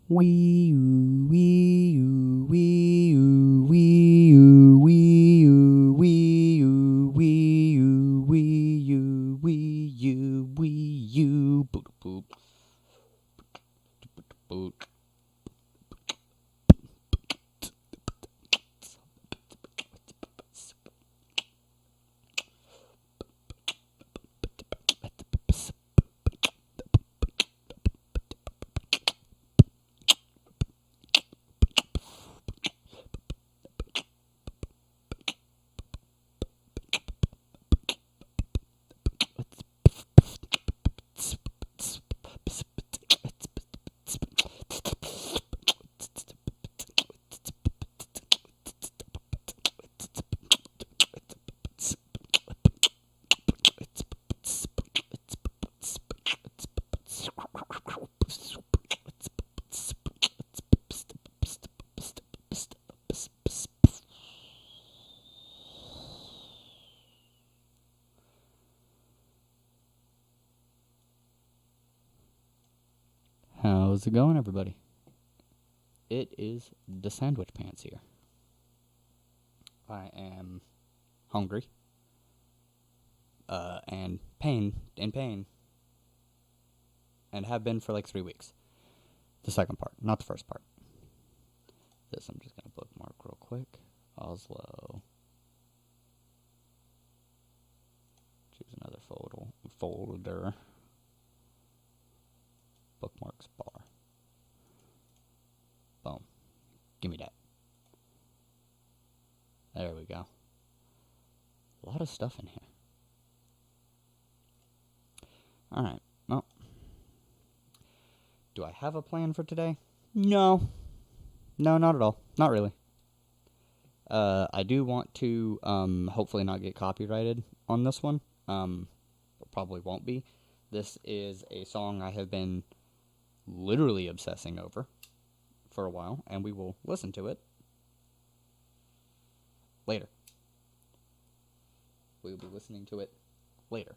Wee oo, wee oo, wee oo, wee oo, wee oo, wee oo, wee oo, wee oo, wee oo, wee oo, boop boop. Boop. How's it going, everybody? It is the Sandwich Pants here. I am hungry, and in pain, and have been for like 3 weeks. The second part, not the first part. This I'm just gonna bookmark real quick. Oslo. Choose another folder. Bookmarks bar. Boom. Give me that. There we go. A lot of stuff in here. Alright, well. Do I have a plan for today? No. No, not at all. Not really. I do want to hopefully not get copyrighted on this one. Probably won't be. This is a song I have been literally obsessing over for a while, and we will listen to it later. We will be listening to it later.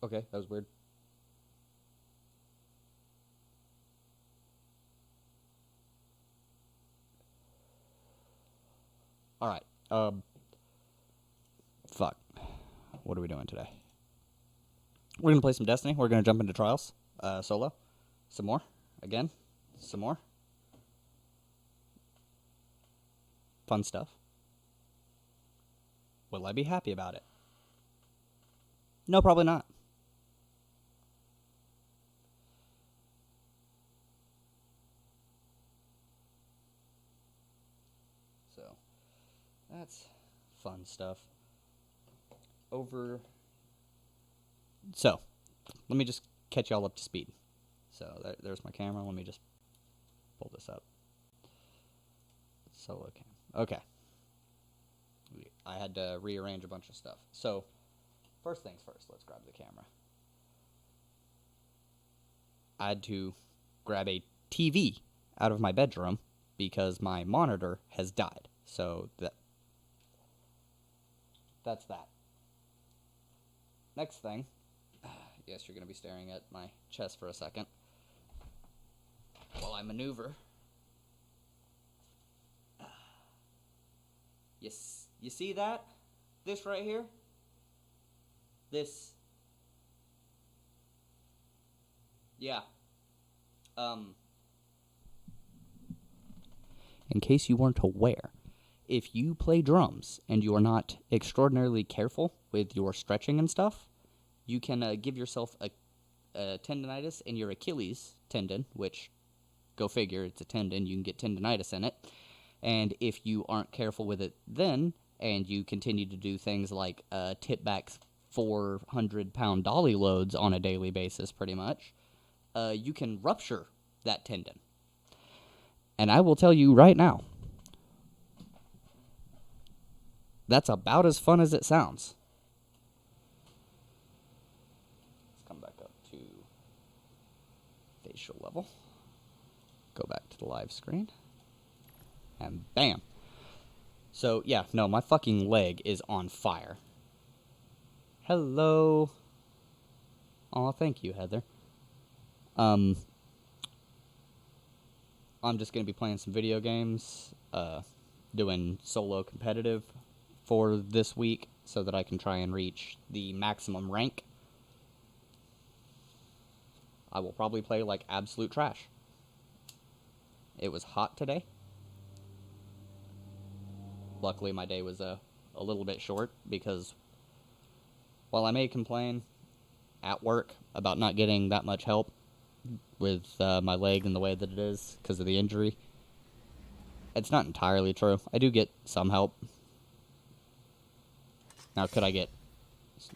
Okay, that was weird. Alright, fuck. What are we doing today? We're gonna play some Destiny. We're gonna jump into Trials, solo. Some more. Again. Some more. Fun stuff. Will I be happy about it? No, probably not. So, that's fun stuff. So, let me just catch y'all up to speed. So, there's my camera. Let me just pull this up. Solo cam. Okay. I had to rearrange a bunch of stuff. So, first things first, let's grab the camera. I had to grab a TV out of my bedroom because my monitor has died. So, that's that. Next thing. Yes, you're going to be staring at my chest for a second while I maneuver. Yes, you see that? This right here? This. Yeah. In case you weren't aware, if you play drums and you are not extraordinarily careful with your stretching and stuff, you can give yourself a tendonitis in your Achilles tendon, which, go figure, it's a tendon, you can get tendonitis in it. And if you aren't careful with it then, and you continue to do things like tip back 400-pound dolly loads on a daily basis, pretty much, you can rupture that tendon. And I will tell you right now, that's about as fun as it sounds. Let's come back up to facial level. Go back to the live screen. And bam. So, yeah, no, my fucking leg is on fire. Hello. Aw, thank you, Heather. I'm just going to be playing some video games, doing solo competitive for this week so that I can try and reach the maximum rank. I will probably play like absolute trash. It was hot today. Luckily, my day was a little bit short because while I may complain at work about not getting that much help with my leg and the way that it is because of the injury, it's not entirely true. I do get some help. Now, could I get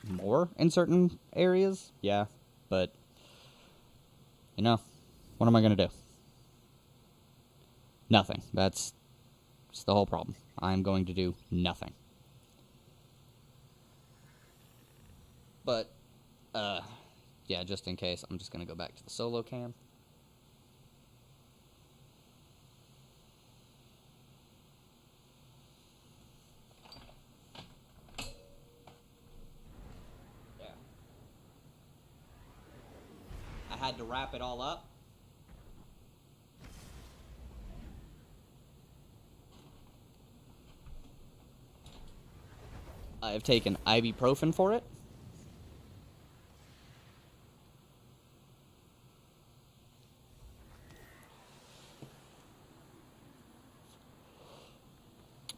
more in certain areas? Yeah, but, you know, what am I going to do? Nothing. That's the whole problem. I'm going to do nothing. But, yeah, just in case, I'm just going to go back to the solo cam. Yeah. I had to wrap it all up. I've taken ibuprofen for it.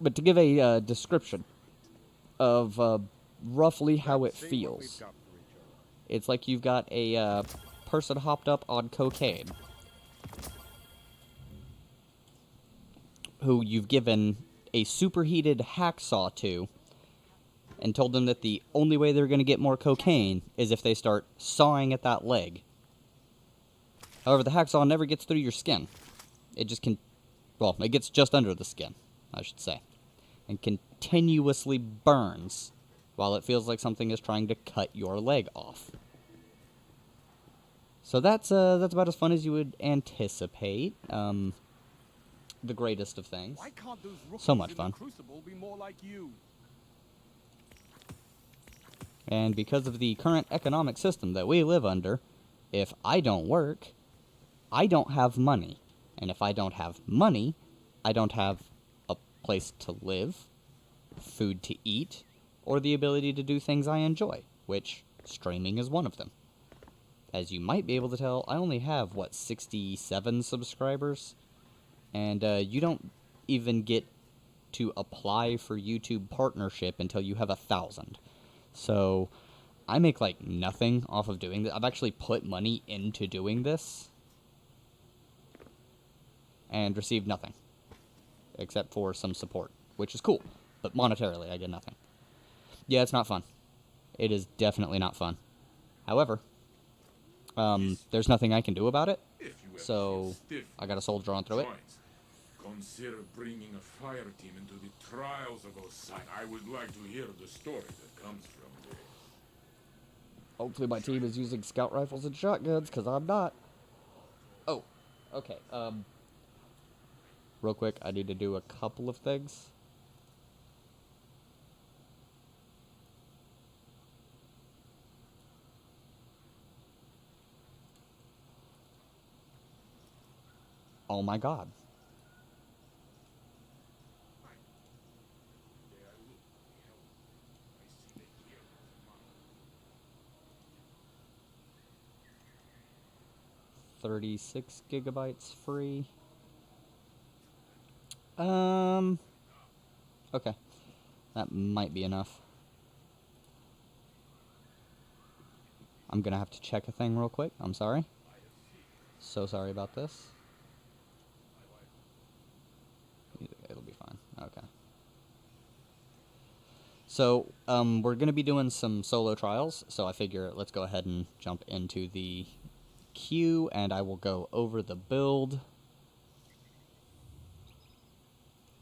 But to give a description of roughly how it feels, it's like you've got a person hopped up on cocaine who you've given a superheated hacksaw to and told them that the only way they're going to get more cocaine is if they start sawing at that leg. However, the hacksaw never gets through your skin. It just it gets just under the skin, I should say, and continuously burns while it feels like something is trying to cut your leg off. So that's about as fun as you would anticipate. The greatest of things. So much fun. And because of the current economic system that we live under, if I don't work, I don't have money. And if I don't have money, I don't have a place to live, food to eat, or the ability to do things I enjoy, which streaming is one of them. As you might be able to tell, I only have, 67 subscribers? And you don't even get to apply for YouTube partnership until you have 1,000. So I make like nothing off of doing this. I've actually put money into doing this and received nothing except for some support, which is cool. But monetarily, I get nothing. Yeah, it's not fun. It is definitely not fun. However, there's nothing I can do about it, so I gotta soldier on through it. Consider bringing a fire team into the trials of Osiris. I would like to hear the story that comes from this. Hopefully my team is using scout rifles and shotguns, because I'm not. Oh, okay. Real quick, I need to do a couple of things. Oh my god. $36 gigabytes free. Okay. That might be enough. I'm gonna have to check a thing real quick. I'm sorry. So sorry about this. It'll be fine. Okay. So, we're gonna be doing some solo trials, so I figure let's go ahead and jump into the Q, and I will go over the build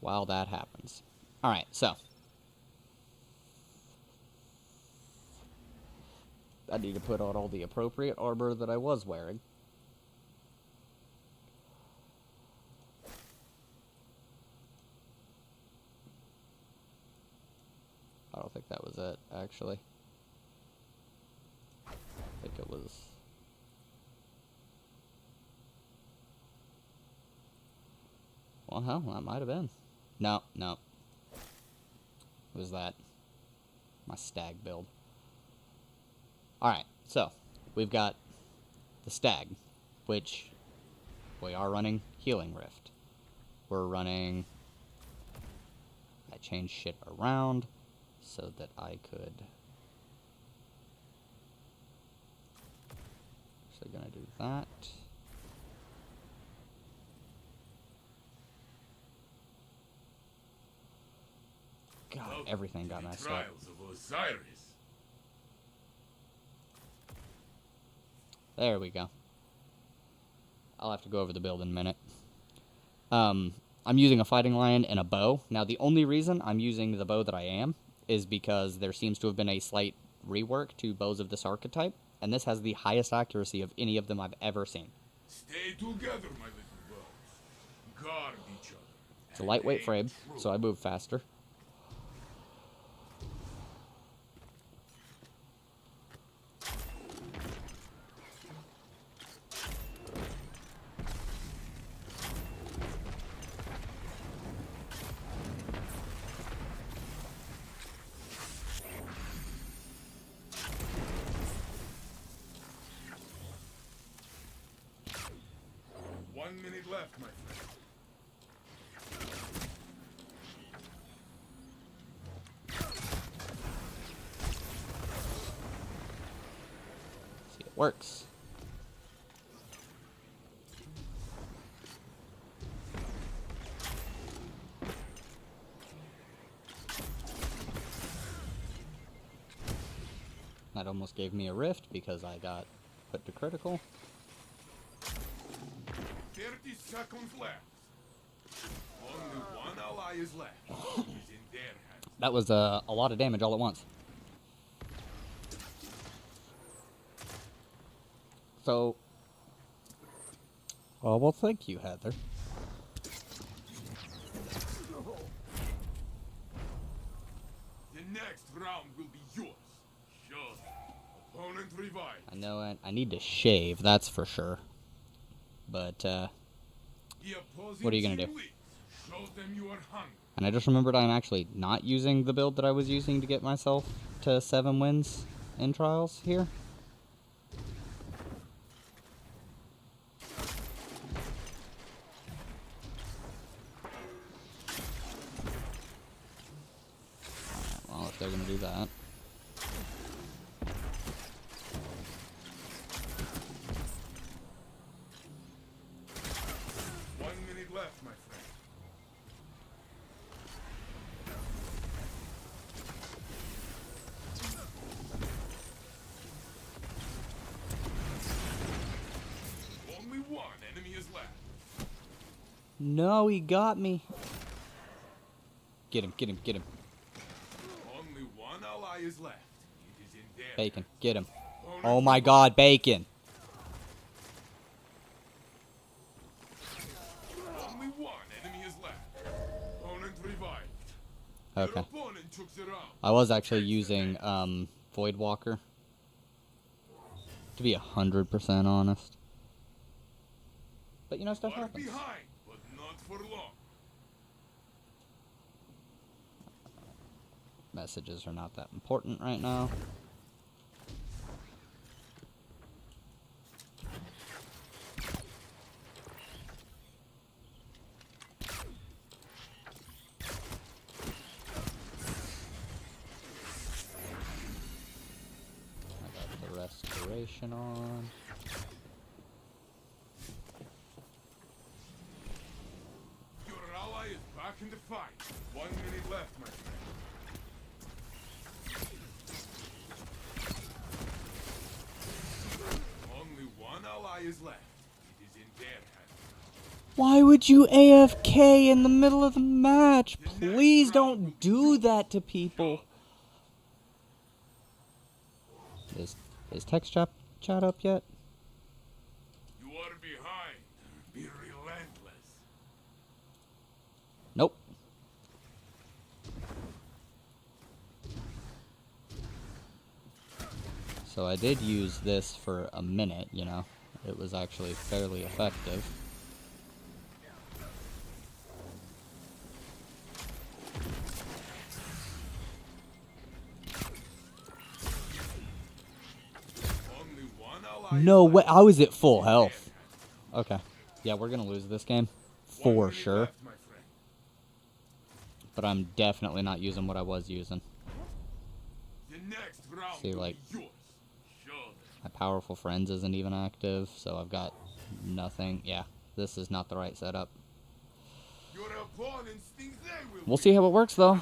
while that happens. Alright, so. I need to put on all the appropriate armor that I was wearing. I don't think that was it, actually. I think it was... Well, hell, that might have been. No. It was that. My stag build. Alright, so, we've got the stag, which we are running Healing Rift. We're running... I changed shit around so that I could... Actually gonna do that. God, everything got messed up. Trials of Osiris. There we go. I'll have to go over the build in a minute. I'm using a fighting lion and a bow. Now, the only reason I'm using the bow that I am is because there seems to have been a slight rework to bows of this archetype, and this has the highest accuracy of any of them I've ever seen. Stay together, my little bows. Guard each other. It's a lightweight frame, so I move faster. One minute left, my friend. See, it works. That almost gave me a rift because I got put to critical. 30 seconds left. Only one ally is left. He's in their hands. That was a lot of damage all at once. So, well, thank you, Heather. The next round will be yours. Sure. Opponent revived. I know it. I need to shave, that's for sure. But, what are you gonna do? Show them you are hungry. And I just remembered I'm actually not using the build that I was using to get myself to 7 wins in trials here. Alright, well, if they're gonna do that. Left, my friend. Only one enemy is left. No, he got me. Get him. Only one ally is left. It is in their Bacon, get him. Opponent Oh my god, Bacon. Only one enemy is left. Opponent revived. Okay. Your opponent took the round. I was actually using Voidwalker. To be 100% honest. But you know, stuff Far happens. behind, but not for long. Messages are not that important right now. Restoration on. Your ally is back in the fight. 1 minute left, my friend. Only one ally ally is left. It is in their hands. Why would you AFK in the middle of the match? Please don't do that to people. Is text chat up yet? You are behind. Be relentless. Nope. So I did use this for a minute, you know. It was actually fairly effective. Only one ally No is way, left. I was at full health. Okay. Yeah, we're gonna lose this game. 1 For minute sure. left, my friend. But I'm definitely not using what I was using. The next round See, will like, be yours. Show them. my Powerful Friends isn't even active, so I've got nothing. Yeah, this is not the right setup. Your opponents think they will We'll win. see how it works though.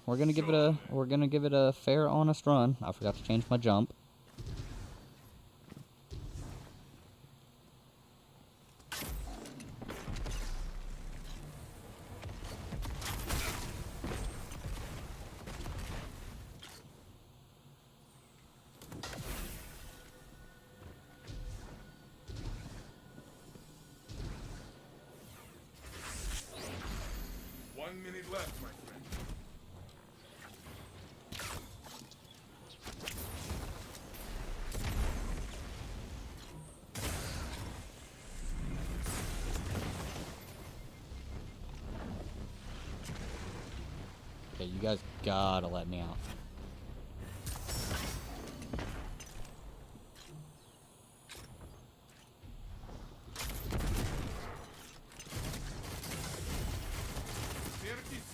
We're gonna give it a fair, honest run. I forgot to change my jump. One minute left, my friend. Okay, you guys gotta let me out.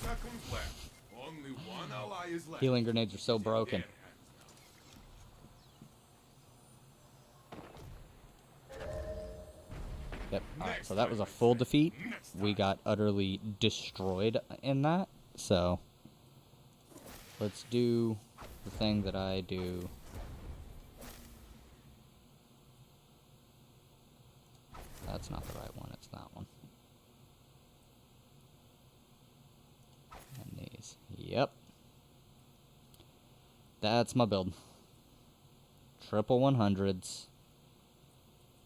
Seconds left. Only one ally is left. Healing grenades are so broken. Their hands Yep. Alright, so that was a full defeat. We got utterly destroyed in that. So, let's do the thing that I do. That's not the right one, it's that one. And these. Yep. That's my build. Triple 100s.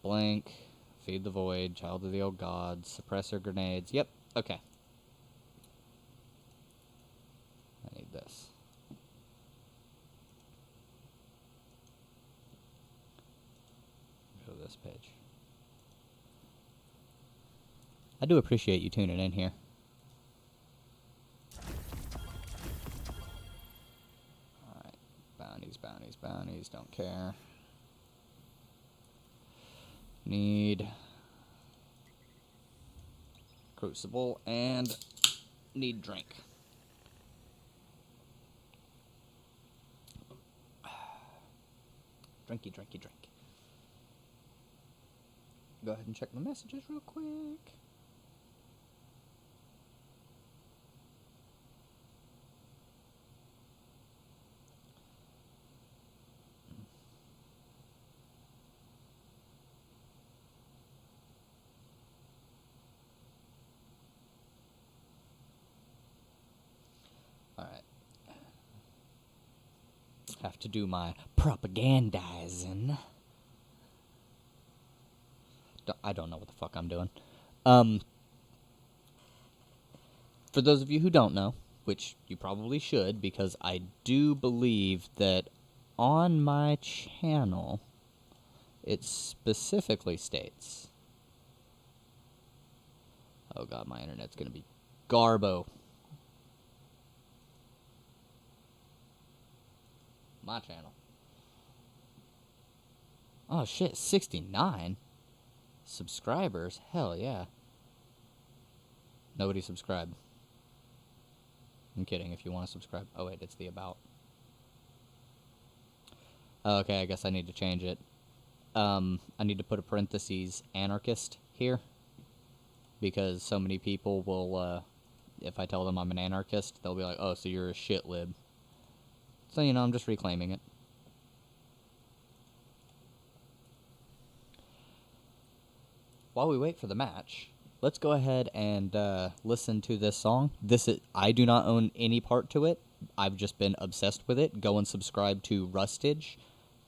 Blink. Feed the Void. Child of the Old Gods. Suppressor grenades. Yep. Okay. I need this. Go to this page. I do appreciate you tuning in here. Alright. Bounties, bounties, bounties. Don't care. Need Crucible and need drink. Drinky, drinky, drink. Go ahead and check my messages real quick. Alright. Have to do my propagandizing. I don't know what the fuck I'm doing. For those of you who don't know, which you probably should, because I do believe that on my channel, it specifically states... Oh god, my internet's gonna be garbo. My channel. Oh shit, 69 subscribers? Hell yeah. Nobody subscribed. I'm kidding, if you want to subscribe. Oh wait, it's the about. Okay, I guess I need to change it. I need to put a parentheses anarchist here. Because so many people will, if I tell them I'm an anarchist, they'll be like, oh, so you're a shit lib. So, you know, I'm just reclaiming it. while we wait for the match, let's go ahead and listen to this song. I do not own any part to it. I've just been obsessed with it. Go and subscribe to Rustage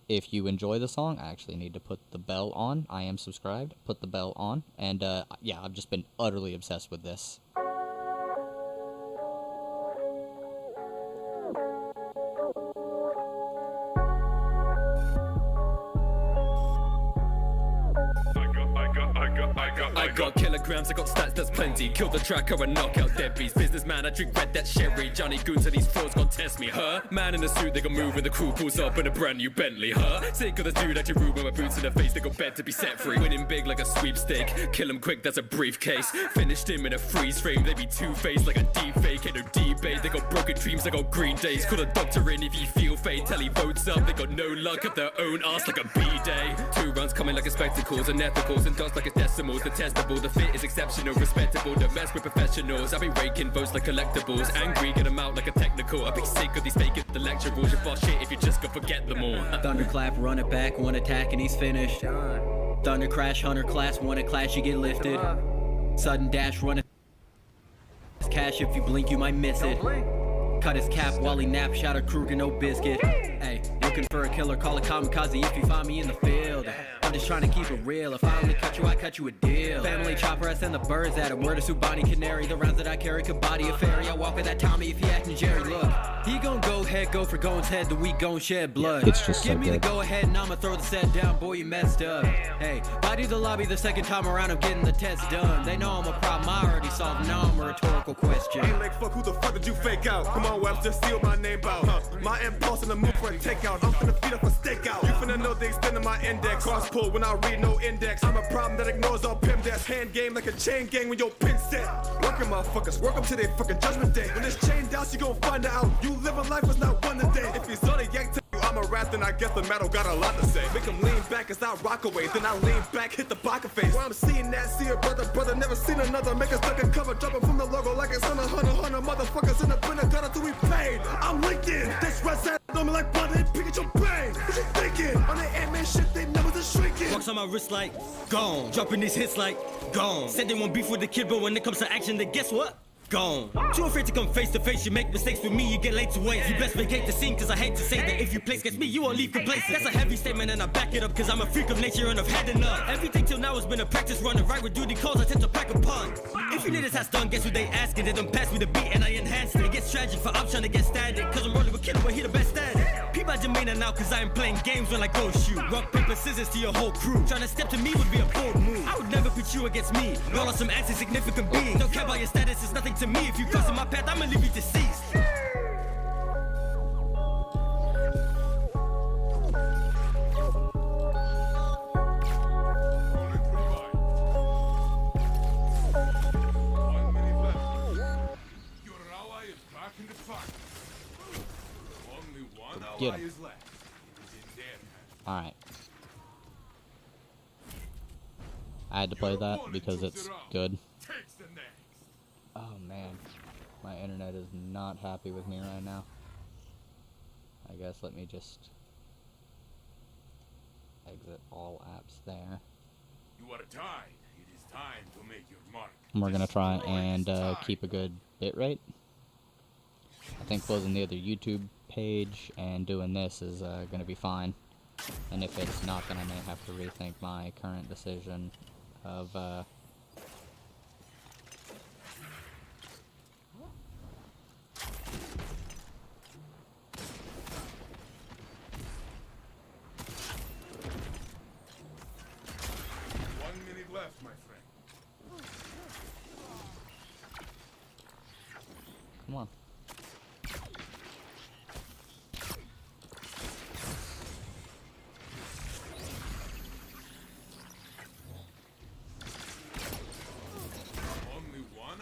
if you enjoy the song. I actually need to put the bell on. I am subscribed. Put the bell on. And yeah, I've just been utterly obsessed with this. I got kilograms, I got stats, that's plenty. Kill the track or a knockout deadbeats. Businessman, I drink red, that's sherry. Johnny Goons and these frauds gon' test me, huh? Man in the suit, they gon' move when the crew pulls up in a brand new Bentley, huh? Sick of the dude at your room with my boots in the face, they gon' bed to be set free. Winning big like a sweepstake, kill him quick, that's a briefcase. Finished him in a freeze frame, they be two-faced like a deep fake. Ain't no debate, they got broken dreams, they got green days. Call a doctor in if you feel fade, tell he votes up. They got no luck up their own ass like a B-day. 2 rounds coming like a spectacles, and ethicals and dots like a decimals. Detestable, the fit is exceptional, respectable. Don't mess with professionals. I be raking votes like collectibles. Angry, get them out like a technical. I be sick of these fake intellectuals. You're boss shit if you just go forget them all. Thunderclap, run it back, one attack and he's finished. Thunder crash, hunter class, one clash, you get lifted. Sudden dash, run it. Cash, if you blink, you might miss it. Cut his cap while he naps, shout a Kruger, no biscuit. Hey, looking for a killer, call a kamikaze if you find me in the field. I'm just trying to keep it real. If I only cut you, I cut you a deal. Family chopper, I send the birds at him. Word of Subani Canary. The rounds that I carry could body a fairy. I walk with that Tommy if he acting Jerry. Look, he gon' go head, go for going's head. The weak gon' shed blood. It's just Give so me good. the go ahead and I'ma throw the set down. Boy, you messed up. Hey, body the lobby the second time around. I'm getting the test done. They know I'm a problem. I already solved. Now I'm a rhetorical question. Ain't like fuck, who the fuck did you fake out? Come on, Webster, seal my name out. My impulse in the move for a takeout. I'm finna feed up a stakeout. You finna know the extent of my index. Cross pull when I read no index. I'm a problem that ignores all pim that's hand game like a chain gang when your pin set. Working motherfuckers, work up to their fucking judgment day. When it's chained down, you gon' find out. You live a life was not one a day. If he's Zodiac to you, I'm a rat, then I guess the metal got a lot to say. Make him lean back as I rock away. Then I lean back, hit the pocket face. While I'm seeing that, see a brother, never seen another. Make a stuck and cover, jumping from the logo like it's on a hundred motherfuckers in the printer, gotta to be paid. I'm linking. This red side on me like butter, pick at your brain. What you thinking? On the Ant-Man shit, they never just shrinking. Rocks on my wrist like, gone. Dropping these hits like, gone. Said they want beef with the kid, but when it comes to action, then guess what? Gone. Too afraid to come face to face. You make mistakes with me, you get late to waste. You best vacate the scene, cause I hate to say that if you place against me, you won't leave complacent. That's a heavy statement and I back it up, cause I'm a freak of nature and I've had enough. Everything till now has been a practice running right with duty calls, I tend to pack a punch. If you need a task done, guess what they asking? They don't pass me the beat and I enhance it. It gets tragic for I'm trying to get static, cause I'm rolling with killer, but he the best at it. Peep my demeanor now, cause I ain't playing games when I go shoot. Rock, paper, scissors to your whole crew. Trying to step to me would be a bold move. I would never put you against me. Y'all are some anti-significant beings. Don't care about your status, it's nothing to me. If you cross my path, I'ma leave you deceased. Get him. Alright. I had to play that because it's good. Oh man. My internet is not happy with me right now. I guess let me just exit all apps there. You are tied. It is time to make your mark. And we're gonna try and keep a good bit rate. I think closing the other YouTube page and doing this is gonna be fine. And if it's not, then I may have to rethink my current decision of Left, my friend. come on.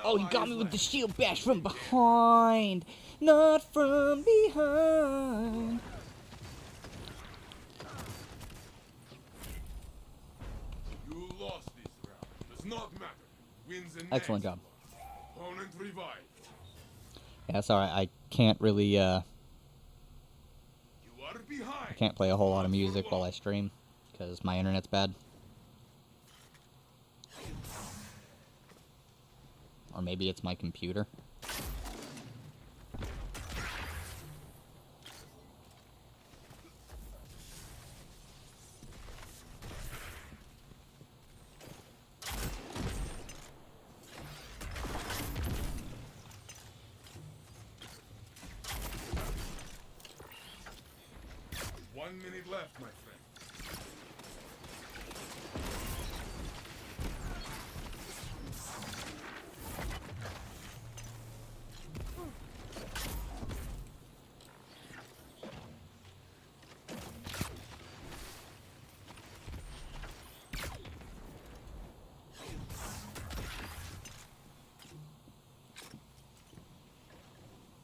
Oh, he got me with the shield bash from behind, not from behind. You lost this round. Does not matter. Wins and Excellent job. Opponent revived. Yeah, sorry, I can't really, You are behind. I can't play a whole lot of music while I stream, because my internet's bad. Or maybe it's my computer. One minute left, my friend.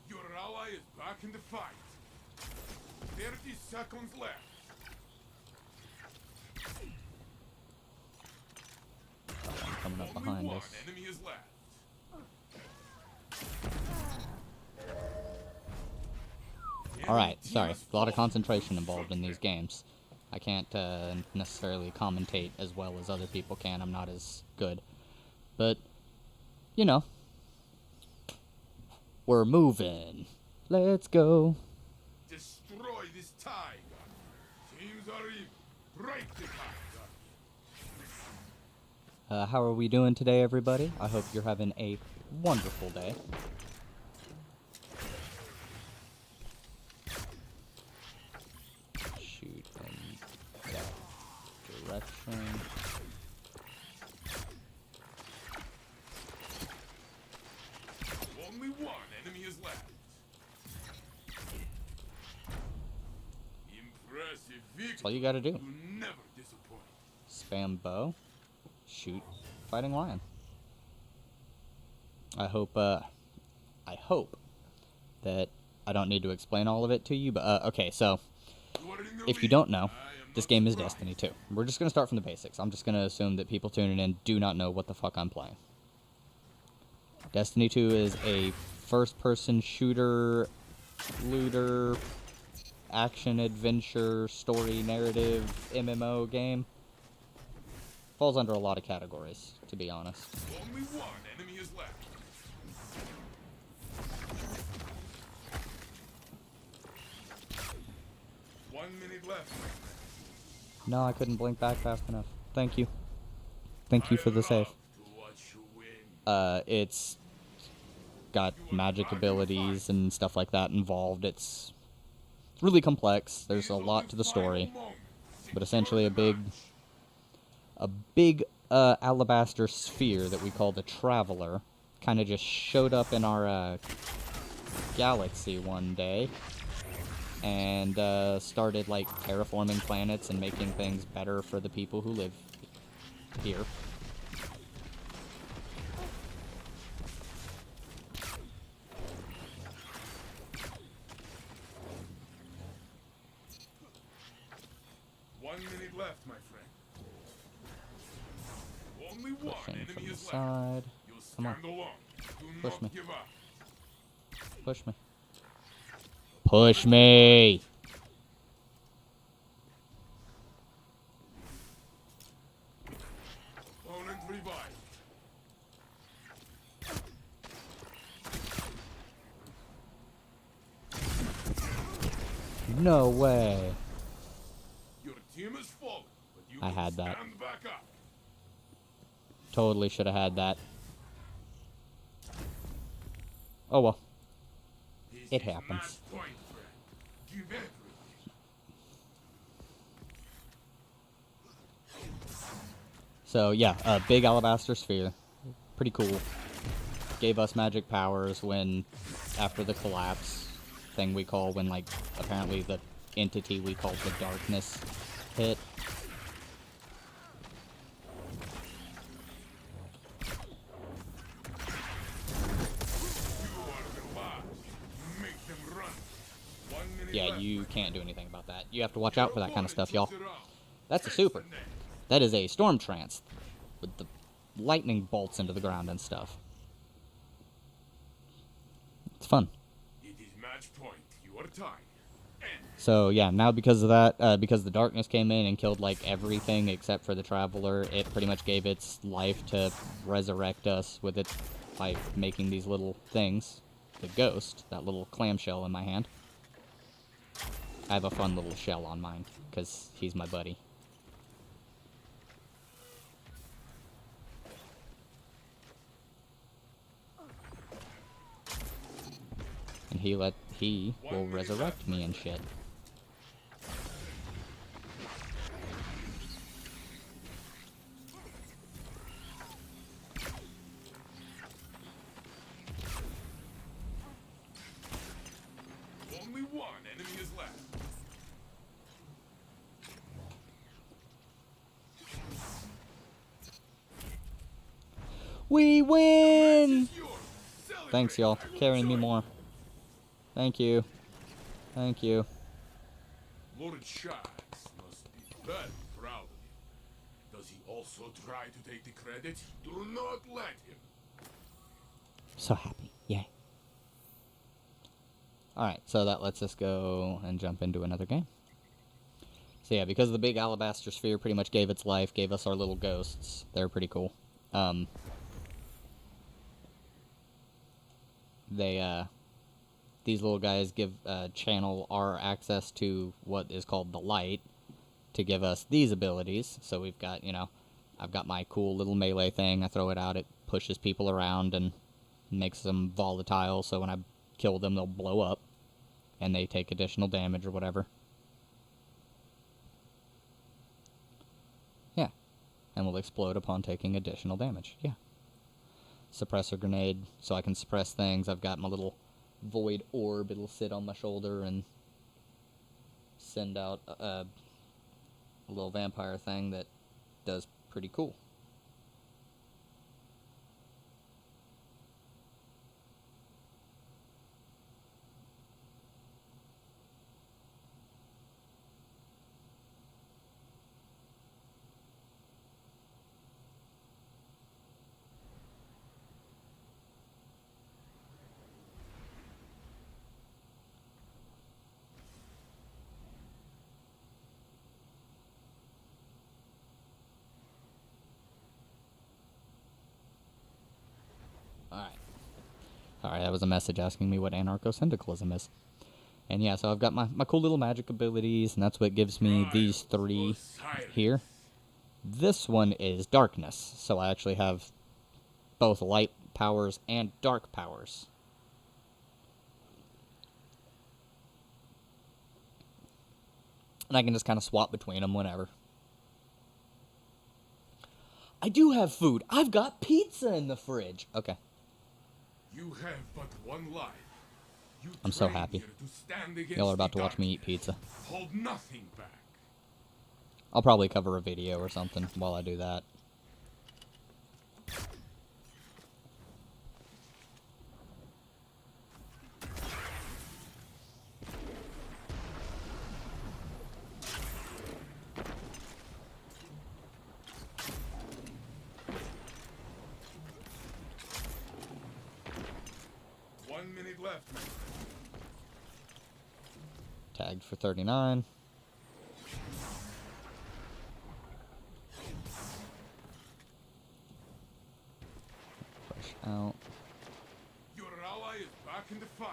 Your ally is back in the fight. 30 seconds left. Coming up Only behind one us. enemy is left. Alright, sorry. A lot of concentration involved in these games. I can't necessarily commentate as well as other people can. I'm not as good. But, you know. We're moving. Let's go. Destroy this tiger. Teams are even. Break the tiger. How are we doing today, everybody? I hope you're having a wonderful day. Shoot in that direction. Only one enemy is left. Impressive victory. That's all you gotta do. You never disappoint. Spam bow. Shoot fighting lion. I hope that I don't need to explain all of it to you, but okay, so You are in the if you lead. don't know, I am this not game is surprised. Destiny 2. We're just gonna start from the basics. I'm just gonna assume that people tuning in do not know what the fuck I'm playing. Destiny 2 is a first-person shooter, looter, action-adventure, story, narrative, MMO game. Falls under a lot of categories, to be honest. Only one enemy is left. One minute left. No, I couldn't blink back fast enough. Thank you. Thank you for the save. To watch you win. It's got magic abilities and stuff like that involved. It's really complex. There's a lot to the story, but essentially a big alabaster sphere that we call the Traveler kind of just showed up in our galaxy one day and started like terraforming planets and making things better for the people who live here. One minute left, my friend. Only one Pushing enemy from the is left. side. You Come on. stand alone. Do Push not me. give up. Push me. Push me! Opponent revived. No way. Your team is fallen, but you I can had that. stand back up. Totally should have had that. Oh well. This It is happens. match point, friend. Give everything. So yeah, a big alabaster sphere. Pretty cool. Gave us magic powers when, after the collapse thing we call, when like, apparently the entity we call the darkness hit. You are the last. Make them run. 1 minute Yeah, left, you my can't do anything about that. You have to watch out for that kind of stuff, y'all. Opponent chooses That's a Test super. the net. That is a storm trance with the lightning bolts into the ground and stuff. It's fun. It is match point. You are tied. End. So yeah, now because of that, because the darkness came in and killed like everything except for the Traveler, it pretty much gave its life to resurrect us with its by making these little things. The ghost, that little clamshell in my hand. I have a fun little shell on mine, because he's my buddy. And he will resurrect me and shit. Only one enemy is left. We win! Yours. Celebrate. Thanks, y'all. I will Carrying me join more. Thank you. Thank you. Lord Shax must be very proud of you. Does he also try to take the credit? Do not let him. So happy. Yay. Alright, so that lets us go and jump into another game. So yeah, because the big alabaster sphere pretty much gave its life, gave us our little ghosts. They're pretty cool. These little guys give channel our access to what is called the light to give us these abilities. So we've got, you know, I've got my cool little melee thing. I throw it out, it pushes people around and makes them volatile. So when I kill them, they'll blow up and they take additional damage or whatever. Yeah. And will explode upon taking additional damage. Yeah. Suppressor grenade, so I can suppress things. I've got my little void orb. It'll sit on my shoulder and send out a little vampire thing that does pretty cool. Alright, that was a message asking me what anarcho-syndicalism is. And yeah, so I've got my cool little magic abilities, and that's what gives me these three here. This one is darkness, so I actually have both light powers and dark powers. And I can just kind of swap between them whenever. I do have food. I've got pizza in the fridge. Okay. You have but one life. You I'm so train happy. here to stand against Y'all are about the to watch me eat darkness. pizza. Hold nothing back. I'll probably cover a video or something while I do that. Left. Tagged for 39. Push out. Your ally is back in the fight.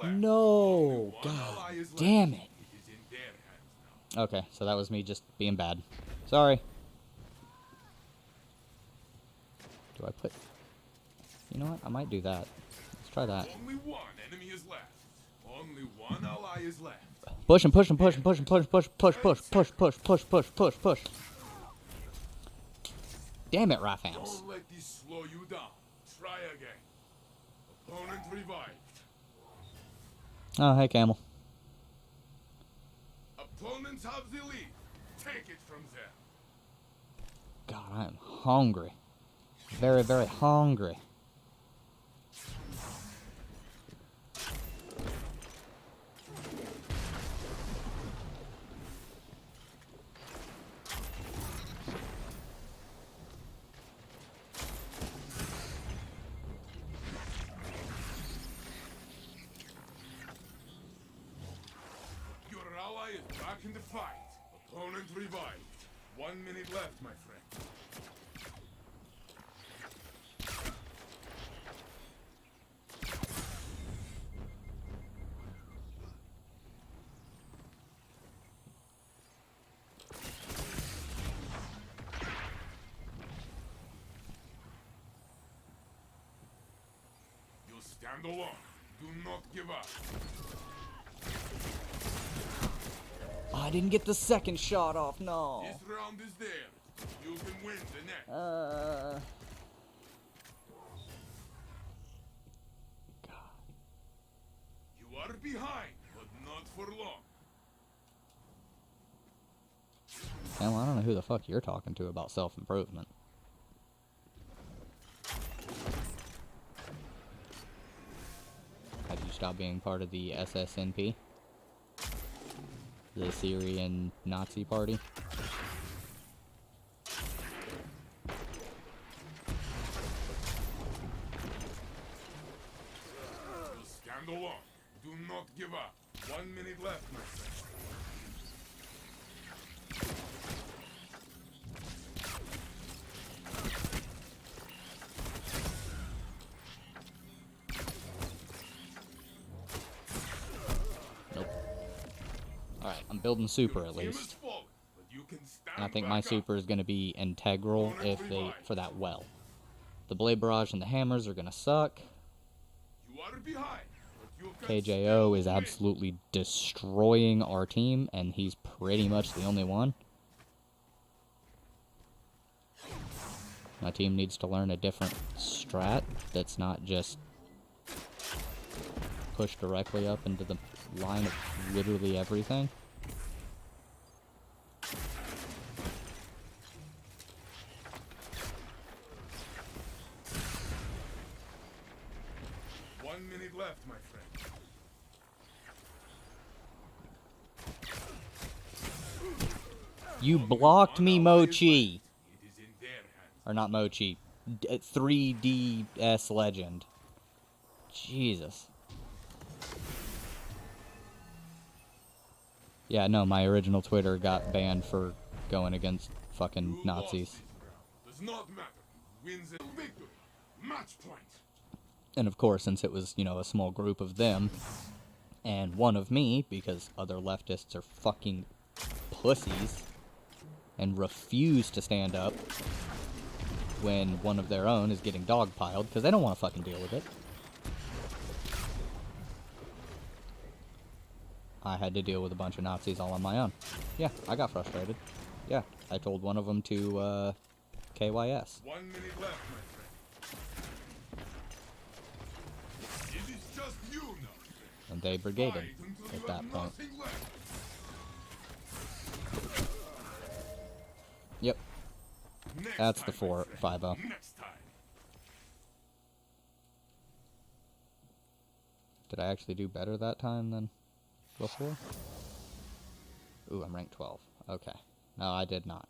No! God damn it. It is in their hands now. Okay, so that was me just being bad. Sorry. Do I put... You know what? I might do that. Let's try that. Only one enemy is left. Only one ally is left. Push him, push him, push him, push him, push, push, push, push, push, push, push, push, push, push. Damn it, Rathams. Don't let this slow you down. Try again. Opponent revived. Oh, hey, Camel. Opponents have the lead. Take it from them. God, I am hungry. Very, very hungry. is back in the fight. Opponent revived. 1 minute left, my friend. You stand alone. Do not give up. Oh, I didn't get the second shot off, no. This round is theirs. You can win the next. You are behind, but not for long. Hell, I don't know who the fuck you're talking to about self-improvement. Have you stopped being part of the SSNP? The Syrian Nazi Party? You stand alone. Do not give up. 1 minute left, my friend. Nope. Alright, I'm building super Your at team has least. fallen, but you can stand And I think back my up. super is going to be integral if they for that well. The Blade Barrage and the hammers are going to suck. You are behind, but you can KJO still is win. absolutely destroying our team, and he's pretty much the only one. My team needs to learn a different strat that's not just push directly up into the line of literally everything. One minute left, my friend. You blocked me, Mochi! It is in their hands. Or not Mochi. 3DS Legend. Jesus. Yeah, no, my original Twitter got banned for going against fucking You Nazis. lost this round. Does not matter. Wins a victory. Match point. And of course, since it was, you know, a small group of them, and one of me, because other leftists are fucking pussies, and refuse to stand up when one of their own is getting dogpiled, because they don't want to fucking deal with it. I had to deal with a bunch of Nazis all on my own. Yeah, I got frustrated. Yeah, I told one of them to, KYS. 1 minute left, my friend. It is just you now. And they brigaded Fight until at you that have point. nothing left. Yep, Next that's time, the my friend. 5-0. Next time. Did I actually do better that time than before? Ooh, I'm ranked 12. Okay. No, I did not.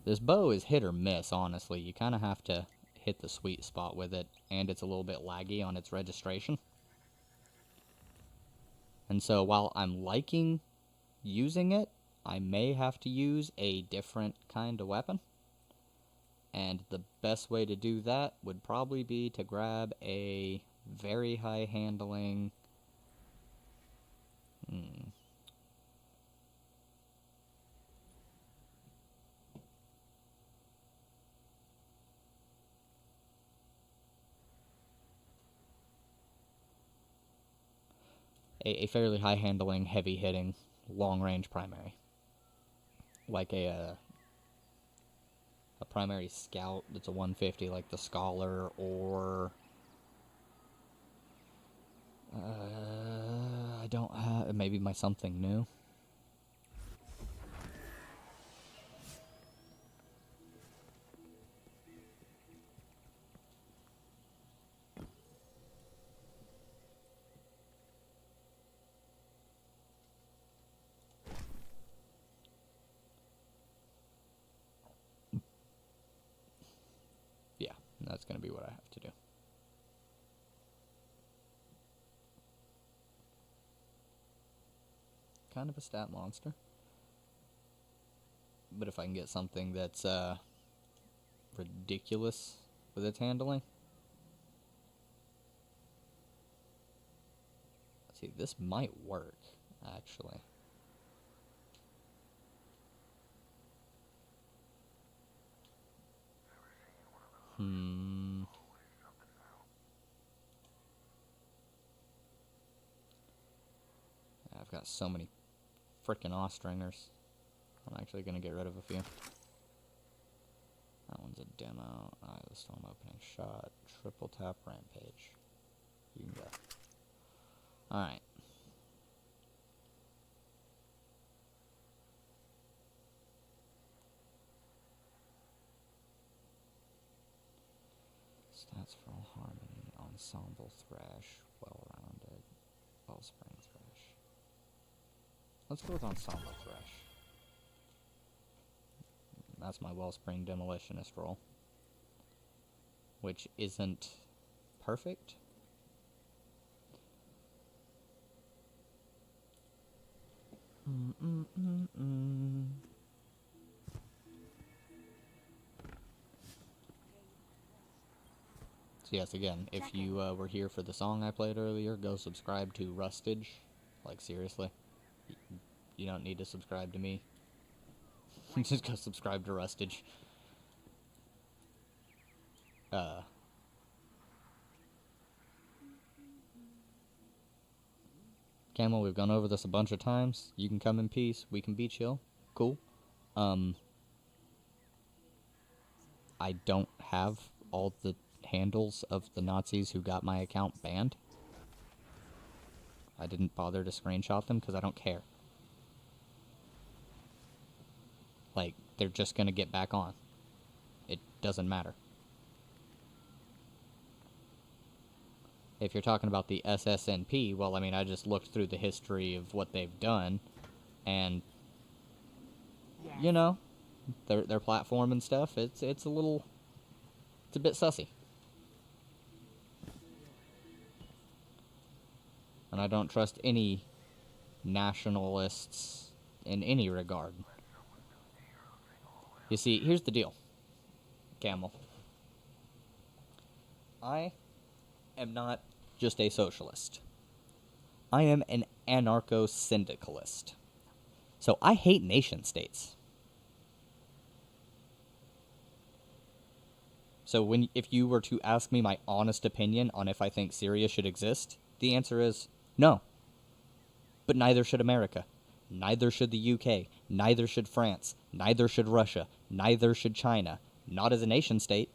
This bow is hit or miss, honestly. You kind of have to hit the sweet spot with it, and it's a little bit laggy on its registration. And so while I'm liking using it, I may have to use a different kind of weapon. And the best way to do that would probably be to grab a very high handling... A fairly high handling, heavy hitting, long range primary. Like a primary scout that's a 150 like the Scholar, or I don't have, maybe my something new. Yeah, that's going to be what I have to do. kind of a stat monster. But if I can get something that's ridiculous with its handling. See, this might work, actually. I've got so many frickin' Ostringers. I'm actually gonna get rid of a few. That one's a demo. Alright, the storm opening shot. Triple tap rampage. You can go. Alright. Stats for all harmony. Ensemble thrash. Well-rounded. Wellspring thrash. Let's go with ensemble thrash. That's my Wellspring Demolitionist roll. Which isn't perfect. So yes, again, if you were here for the song I played earlier, go subscribe to Rustage. Like, seriously. You don't need to subscribe to me. Just go subscribe to Rustage. Camel, we've gone over this a bunch of times. You can come in peace. We can be chill. Cool. I don't have all the handles of the Nazis who got my account banned. I didn't bother to screenshot them because I don't care. Like, they're just gonna get back on. It doesn't matter. If you're talking about the SSNP, well, I mean, I just looked through the history of what they've done, and, you know, their platform and stuff, it's a bit sussy. And I don't trust any nationalists in any regard. You see, here's the deal, Camel. I am not just a socialist. I am an anarcho-syndicalist. So I hate nation states. So if you were to ask me my honest opinion on if I think Syria should exist, the answer is no. But neither should America. Neither should the UK. Neither should France. Neither should Russia. Neither should China. Not as a nation state.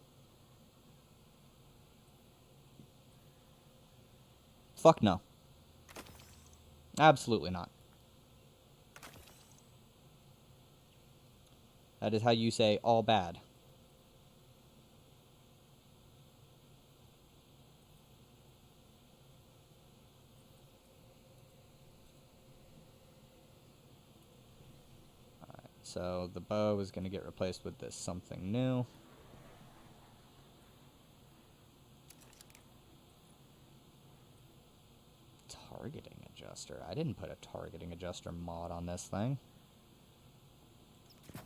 Fuck no. Absolutely not. That is how you say all bad. Alright, so the bow is going to get replaced with this something new. Targeting adjuster. I didn't put a targeting adjuster mod on this thing.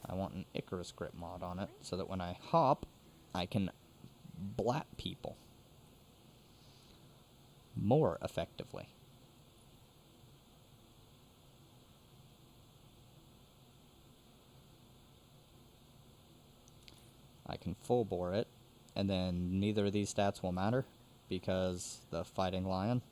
I want an Icarus grip mod on it so that when I hop, I can blat people more effectively. I can full bore it, and then neither of these stats will matter because the Fighting Lion.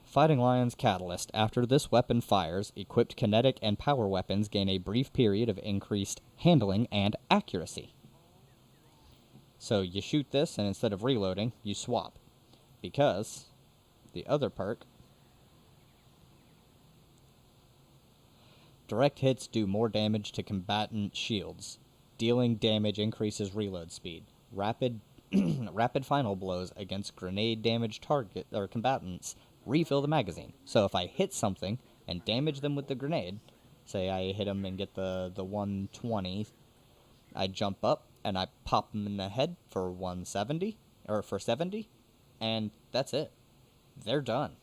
Fighting Lion's Catalyst. After this weapon fires, equipped kinetic and power weapons gain a brief period of increased handling and accuracy. So you shoot this, and instead of reloading, you swap. Because the other perk, direct hits do more damage to combatant shields. Dealing damage increases reload speed. Rapid final blows against grenade damage target or combatants refill the magazine. So if I hit something and damage them with the grenade, say I hit them and get the 120, I jump up and I pop them in the head for 170 or for 70, and that's it. They're done.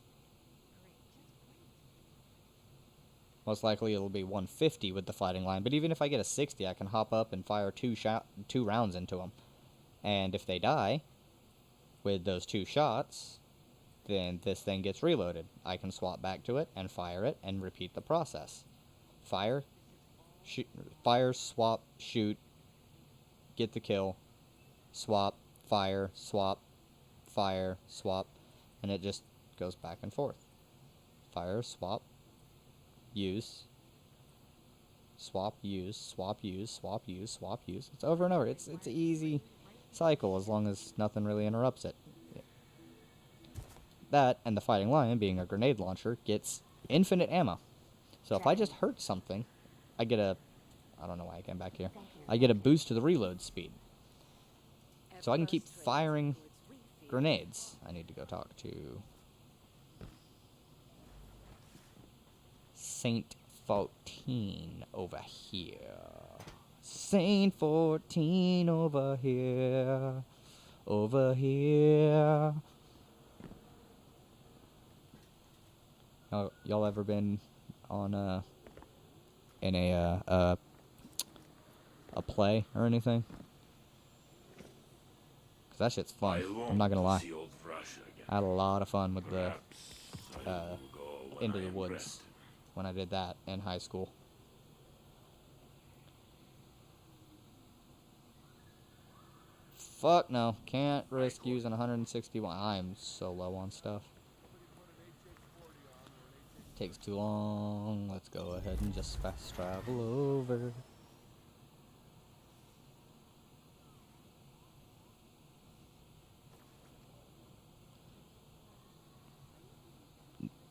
Most likely it'll be 150 with the fighting line, but even if I get a 60, I can hop up and fire two rounds into them. And if they die with those 2 shots, then this thing gets reloaded. I can swap back to it and fire it and repeat the process. Fire, swap, shoot, get the kill, swap, fire, swap, and it just goes back and forth. Fire, swap, use, swap, use, swap, use, swap, use, swap, use. It's over and over. It's an easy cycle as long as nothing really interrupts it. That, and the Fighting Lion, being a grenade launcher, gets infinite ammo. So if I just hurt something, I get a... I don't know why I came back here. I get a boost to the reload speed. So I can keep firing grenades. I need to go talk to... Saint 14 over here. Saint 14 over here. Over here. Y'all ever been on in a play or anything? Cause that shit's fun. I'm not gonna lie. I had a lot of fun with the Into the Woods when I did that in high school. Fuck no, can't risk using 161. I'm so low on stuff. Takes too long. Let's go ahead and just fast travel over.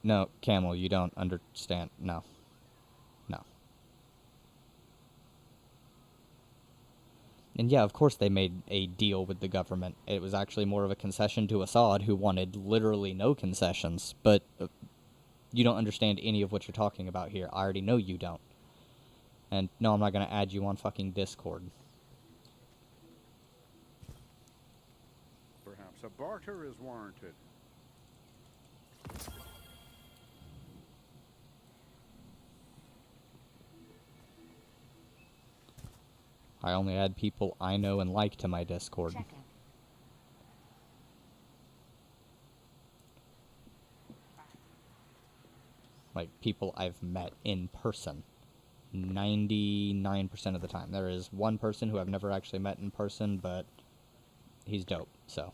No, Camel, you don't understand. No. No. And yeah, of course they made a deal with the government. It was actually more of a concession to Assad, who wanted literally no concessions. But you don't understand any of what you're talking about here. I already know you don't. And no, I'm not going to add you on fucking Discord. Perhaps a barter is warranted. I only add people I know and like to my Discord. Like, people I've met in person. 99% of the time. There is one person who I've never actually met in person, but he's dope, so.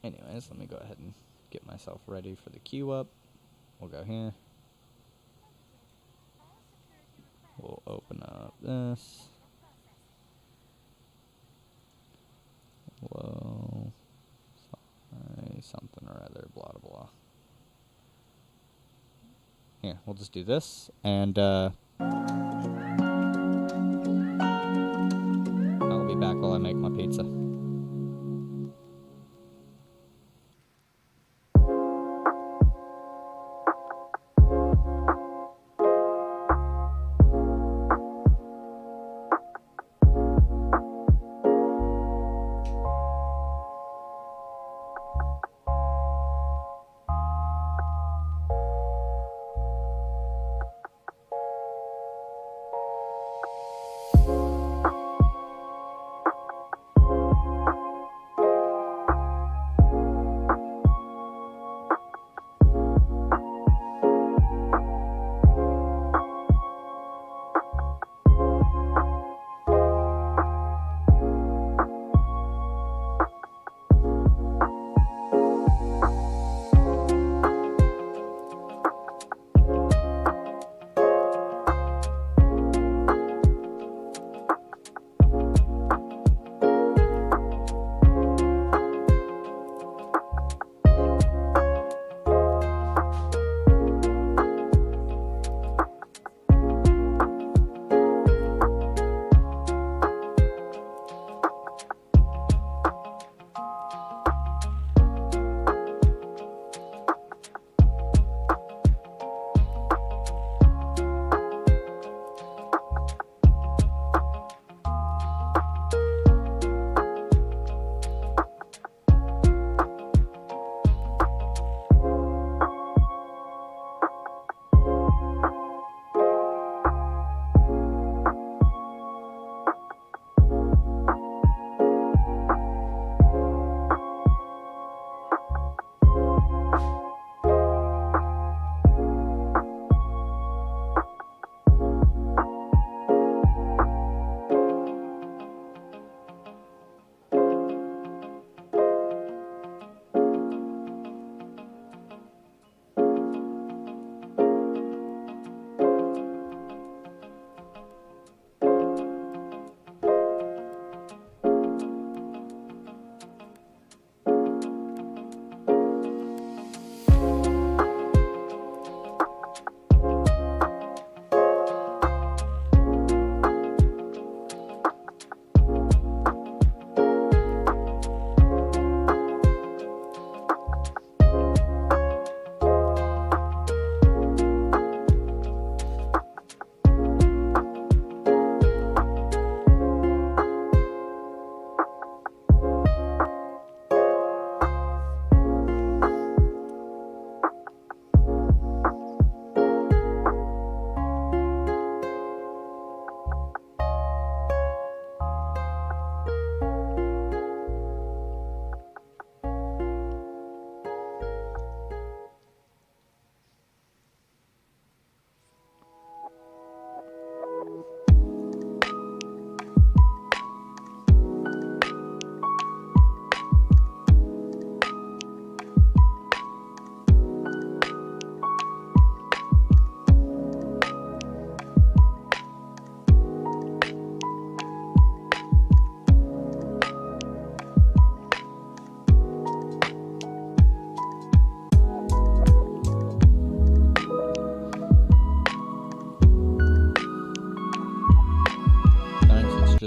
Anyways, let me go ahead and get myself ready for the queue up. We'll go here. We'll open up this. Hello. Sorry, something or other, blah, blah, blah. Here, we'll just do this, and, I'll be back while I make my pizza.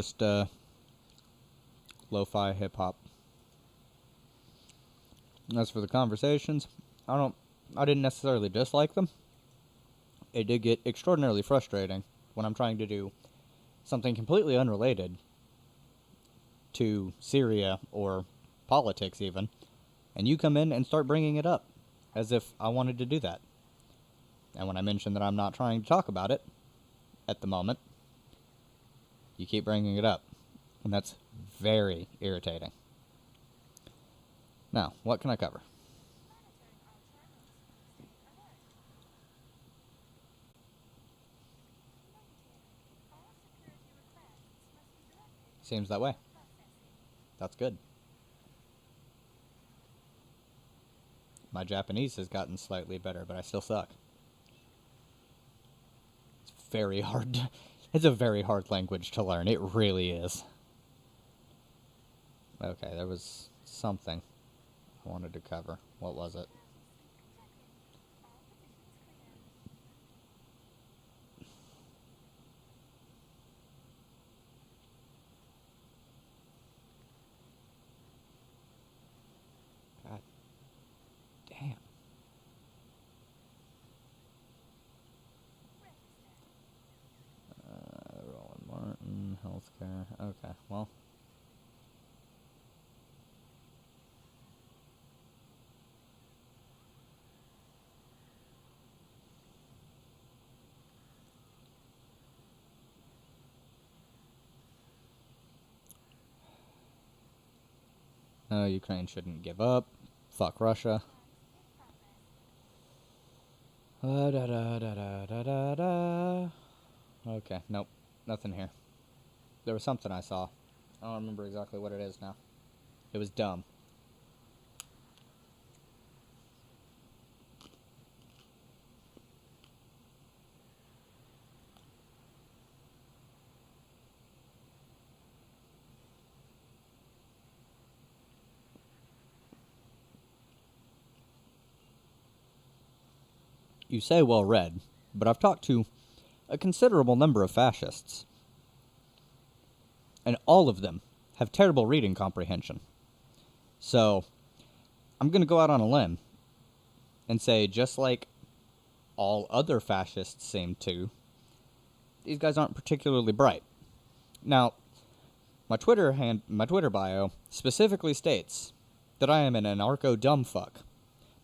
just lo-fi hip-hop. As for the conversations, I didn't necessarily dislike them. It did get extraordinarily frustrating when I'm trying to do something completely unrelated to Syria or politics even, and you come in and start bringing it up as if I wanted to do that. And when I mention that I'm not trying to talk about it at the moment, you keep bringing it up, and that's very irritating. Now, what can I cover? Seems that way. That's good. My Japanese has gotten slightly better, but I still suck. It's very hard. It's a very hard language to learn. It really is. Okay, there was something I wanted to cover. What was it? God damn. Roland Martin, healthcare. Okay, well. Ukraine shouldn't give up. Fuck Russia. Okay, nope. Nothing here. There was something I saw. I don't remember exactly what it is now. It was dumb. You say well read, but I've talked to a considerable number of fascists, and all of them have terrible reading comprehension. So, I'm going to go out on a limb and say, just like all other fascists seem to, these guys aren't particularly bright. Now, my Twitter bio specifically states that I am an anarcho-dumbfuck,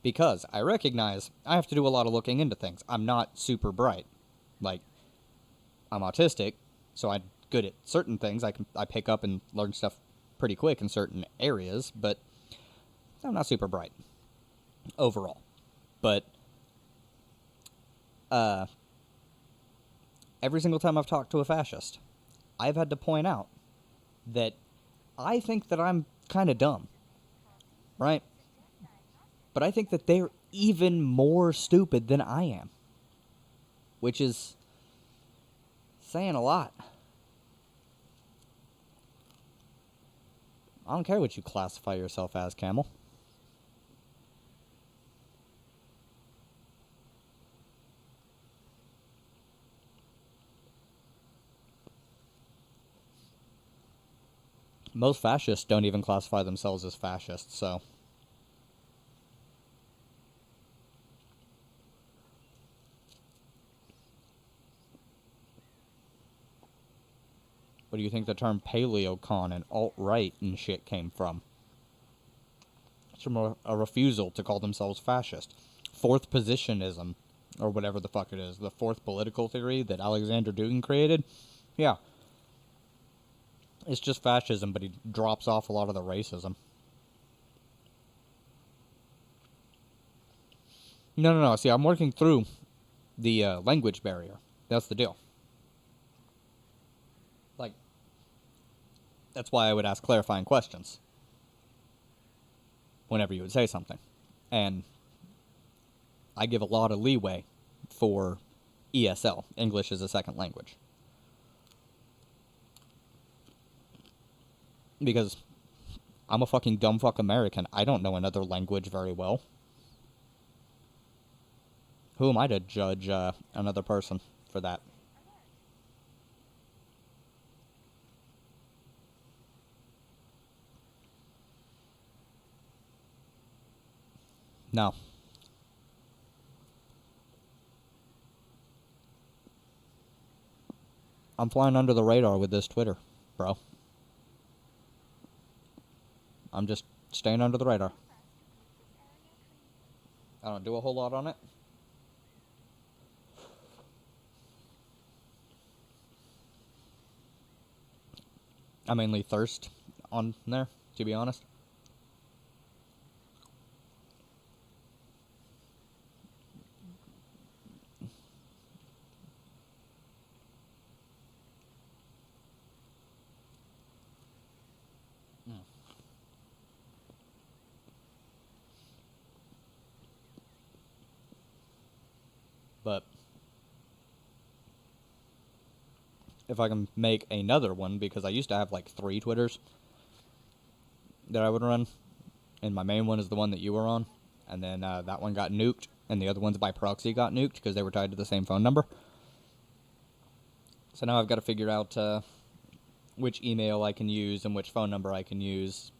because I recognize I have to do a lot of looking into things. I'm not super bright. Like, I'm autistic, so I'm good at certain things. I pick up and learn stuff pretty quick in certain areas, but I'm not super bright overall. But every single time I've talked to a fascist, I've had to point out that I think that I'm kind of dumb, right? But I think that they're even more stupid than I am, which is saying a lot. I don't care what you classify yourself as, Camel. Most fascists don't even classify themselves as fascists, so... What do you think the term paleocon and alt-right and shit came from? It's from a refusal to call themselves fascist. Fourth positionism, or whatever the fuck it is. The fourth political theory that Alexander Dugin created. Yeah. It's just fascism, but he drops off a lot of the racism. No. See, I'm working through the language barrier. That's the deal. Like, that's why I would ask clarifying questions whenever you would say something. And I give a lot of leeway for ESL, English as a second language. Because I'm a fucking dumb fuck American. I don't know another language very well. Who am I to judge another person for that? No. I'm flying under the radar with this Twitter, bro. I'm just staying under the radar. I don't do a whole lot on it. I mainly thirst on there, to be honest. But if I can make another one, because I used to have like 3 Twitters that I would run, and my main one is the one that you were on, and then that one got nuked, and the other ones by proxy got nuked because they were tied to the same phone number. So now I've got to figure out which email I can use and which phone number I can use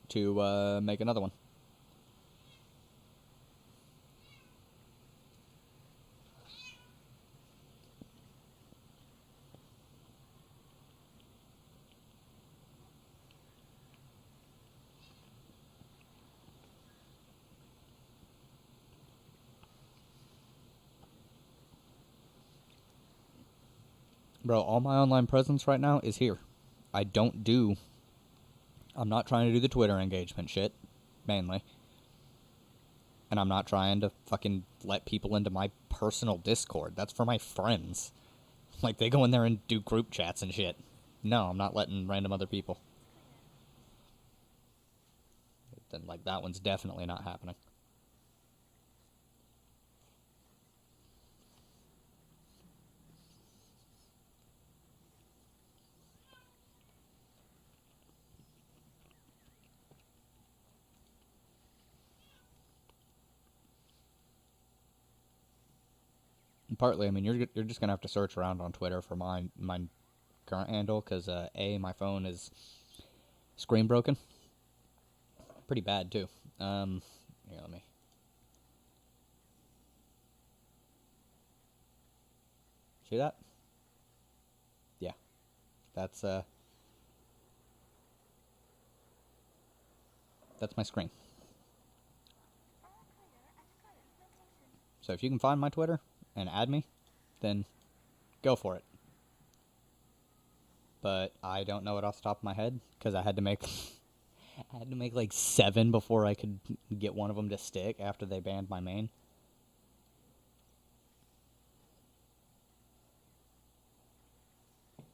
to make another one. Bro, all my online presence right now is here. I'm not trying to do the Twitter engagement shit, mainly. And I'm not trying to fucking let people into my personal Discord. That's for my friends. Like, they go in there and do group chats and shit. No, I'm not letting random other people. Then, like, that one's definitely not happening. Partly, I mean, you're just gonna have to search around on Twitter for my current handle, because my phone is screen broken, pretty bad too. Here, let me. See that? Yeah, that's my screen. So if you can find my Twitter and add me, then go for it. But I don't know it off the top of my head, because I had to make like 7 before I could get one of them to stick after they banned my main.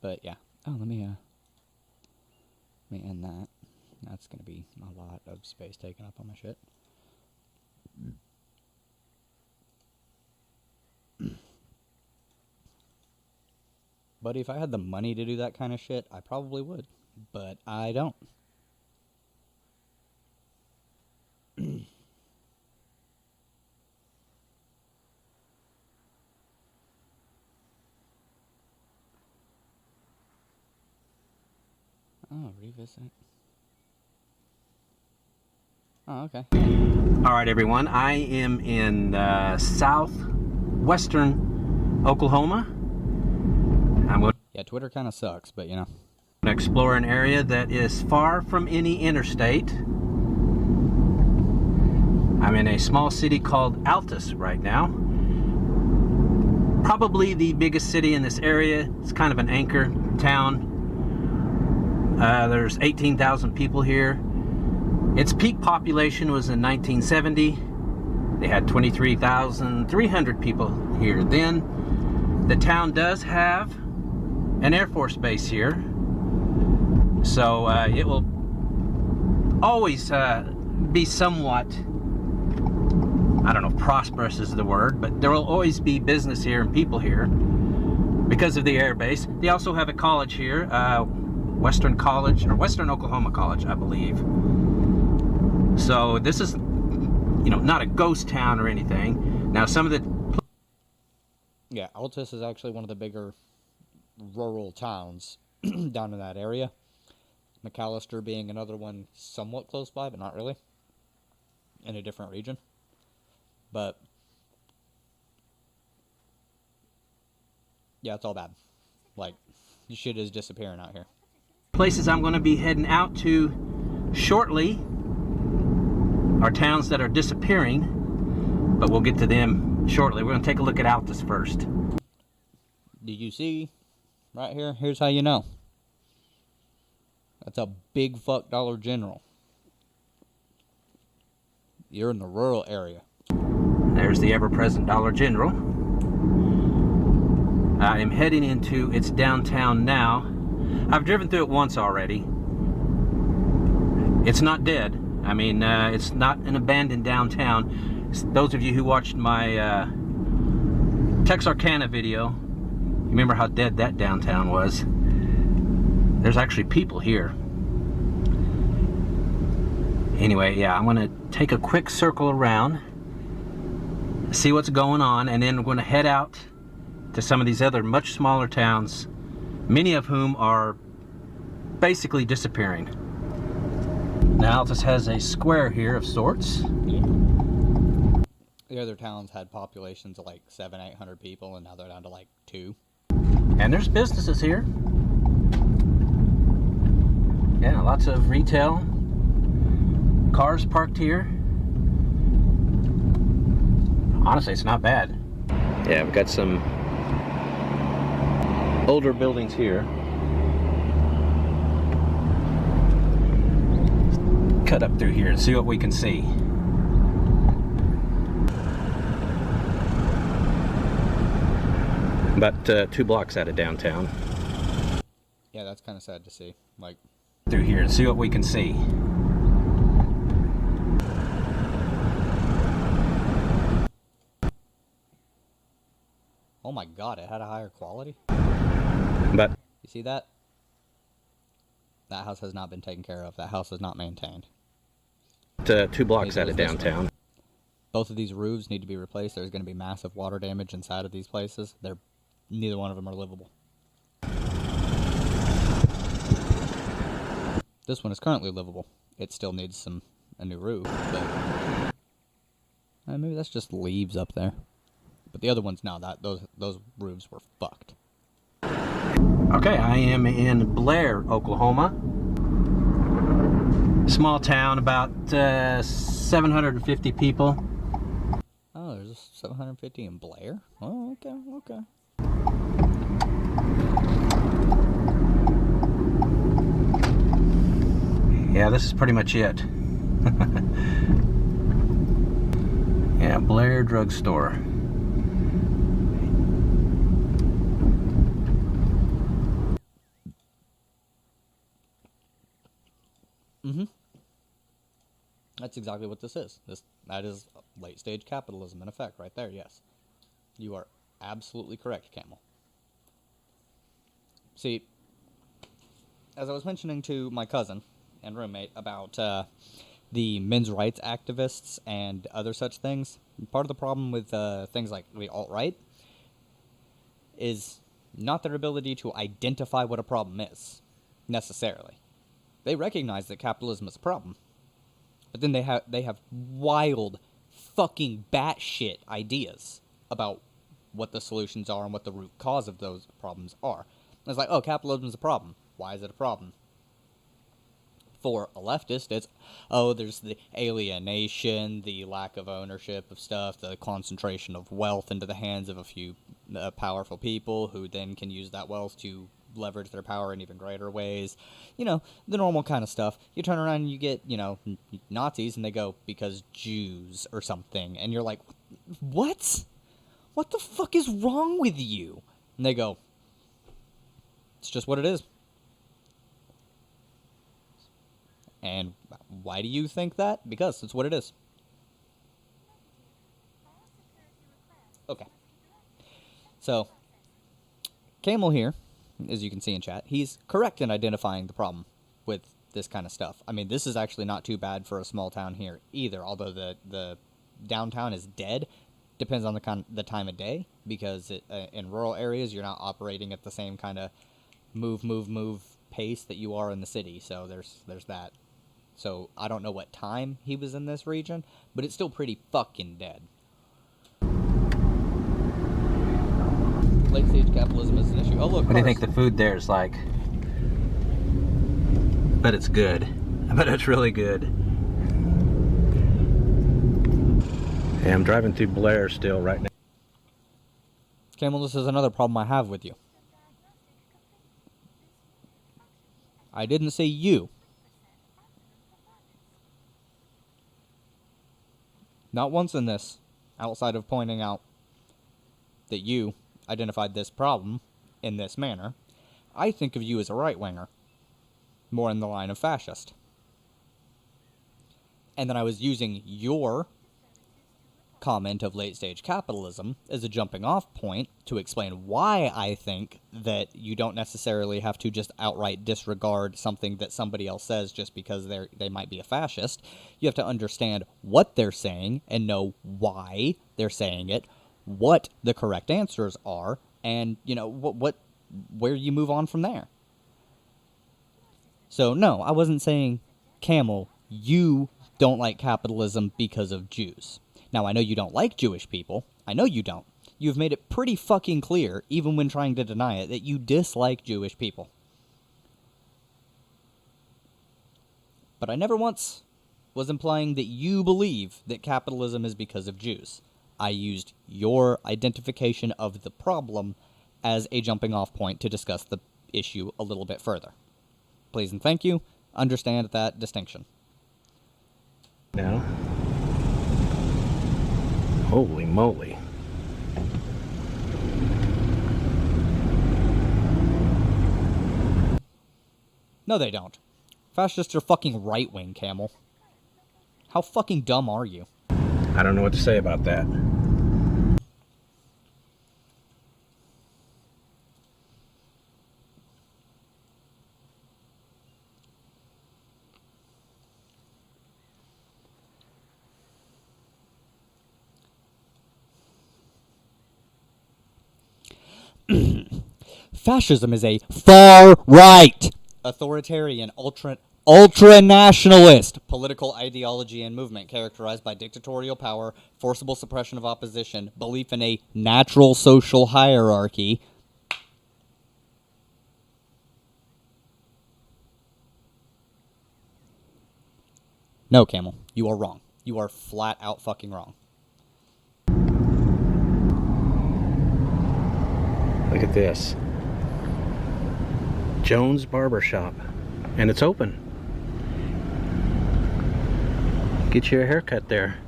But yeah. Oh, let me end that. That's gonna be a lot of space taken up on my shit. But if I had the money to do that kind of shit, I probably would. But I don't. Oh, revisit. Oh, okay. All right, everyone. I am in southwestern Oklahoma. I'm going Yeah, Twitter kind of sucks, but you know. to explore an area that is far from any interstate. I'm in a small city called Altus right now. Probably the biggest city in this area. It's kind of an anchor town. There's 18,000 people here. Its peak population was in 1970. They had 23,300 people here then. The town does have an Air Force base here, so it will always be somewhat, I don't know if prosperous is the word, but there will always be business here and people here because of the air base. They also have a college here, Western College, or Western Oklahoma College, I believe. So this is, you know, not a ghost town or anything. Now some of the... Yeah, Altus is actually one of the bigger rural towns down in that area. McAllister being another one somewhat close by, but not really. in a different region. But yeah, it's all bad. Like, the shit is disappearing out here. Places I'm going to be heading out to shortly are towns that are disappearing, but we'll get to them shortly. We're going to take a look at Altus first. Do you see right here? Here's how you know. That's a big fuck Dollar General. You're in the rural area. There's the ever-present Dollar General. I am heading into its downtown now. I've driven through it once already. It's not dead. I mean, it's not an abandoned downtown. Those of you who watched my Texarkana video, you remember how dead that downtown was. There's actually people here. Anyway, yeah, I'm gonna take a quick circle around, see what's going on, and then we're gonna head out to some of these other much smaller towns, many of whom are basically disappearing. Now Altus has a square here of sorts. The other towns had populations of like 700-800 people, and now they're down to like 2. And there's businesses here. Yeah, lots of retail. Cars parked here. Honestly, it's not bad. Yeah, we've got some older buildings here. Cut up through here and see what we can see. About 2 blocks out of downtown. Yeah, that's kind of sad to see. Like, Through here and see what we can see. oh my god, it had a higher quality. But You see that? That house has not been taken care of. That house is not maintained. 2 blocks Neither out is of this one. downtown. Both of these roofs need to be replaced. There's going to be massive water damage inside of these places. Neither one of them are livable. This one is currently livable. It still needs a new roof, but maybe that's just leaves up there. But the other ones, no, those roofs were fucked. Okay, I am in Blair, Oklahoma. Small town, about 750 people. Oh, there's 750 in Blair? Oh, okay, okay. Yeah, this is pretty much it. Yeah, Blair Drugstore. Mm-hmm. That's exactly what this is. That is late stage capitalism in effect right there, yes. You are absolutely correct, Camel. See, as I was mentioning to my cousin and roommate about the men's rights activists and other such things, part of the problem with things like the alt-right is not their ability to identify what a problem is, necessarily. They recognize that capitalism is a problem, but then they have wild, fucking batshit ideas about what the solutions are and what the root cause of those problems are. And it's like, oh, capitalism is a problem. Why is it a problem? For a leftist, it's, oh, there's the alienation, the lack of ownership of stuff, the concentration of wealth into the hands of a few powerful people who then can use that wealth to leverage their power in even greater ways. You know, the normal kind of stuff. You turn around and you get, you know, Nazis, and they go, because Jews or something. And you're like, what? What the fuck is wrong with you? And they go, it's just what it is. And why do you think that? Because it's what it is. Okay. So, Camel here, as you can see in chat, he's correct in identifying the problem with this kind of stuff. I mean, this is actually not too bad for a small town here either, although the downtown is dead. Depends on the time of day, because in rural areas, you're not operating at the same kind of move pace that you are in the city, so there's that. So I don't know what time he was in this region, but it's still pretty fucking dead. Late stage capitalism is an issue. Oh, look. What do you think the food there is like? Bet it's good. I bet it's really good. Hey, I'm driving through Blair still right now. Camel, this is another problem I have with you. I didn't say you. Not once in this, outside of pointing out that you identified this problem in this manner, I think of you as a right-winger, more in the line of fascist. And then I was using your comment of late-stage capitalism as a jumping-off point to explain why I think that you don't necessarily have to just outright disregard something that somebody else says just because they might be a fascist. You have to understand what they're saying and know why they're saying it, what the correct answers are, and, you know, where you move on from there. So, no, I wasn't saying, Camel, you don't like capitalism because of Jews. Now, I know you don't like Jewish people. I know you don't. You've made it pretty fucking clear, even when trying to deny it, that you dislike Jewish people. But I never once was implying that you believe that capitalism is because of Jews. I used your identification of the problem as a jumping-off point to discuss the issue a little bit further. Please and thank you. Understand that distinction. Now. Holy moly. No, they don't. Fascists are fucking right-wing, Camel. How fucking dumb are you? I don't know what to say about that. Fascism is a far-right, authoritarian, ultra-nationalist political ideology and movement characterized by dictatorial power, forcible suppression of opposition, belief in a natural social hierarchy. No, Camel, you are wrong. You are flat out fucking wrong. Look at this. Jones Barbershop. And it's open. Get you a haircut there.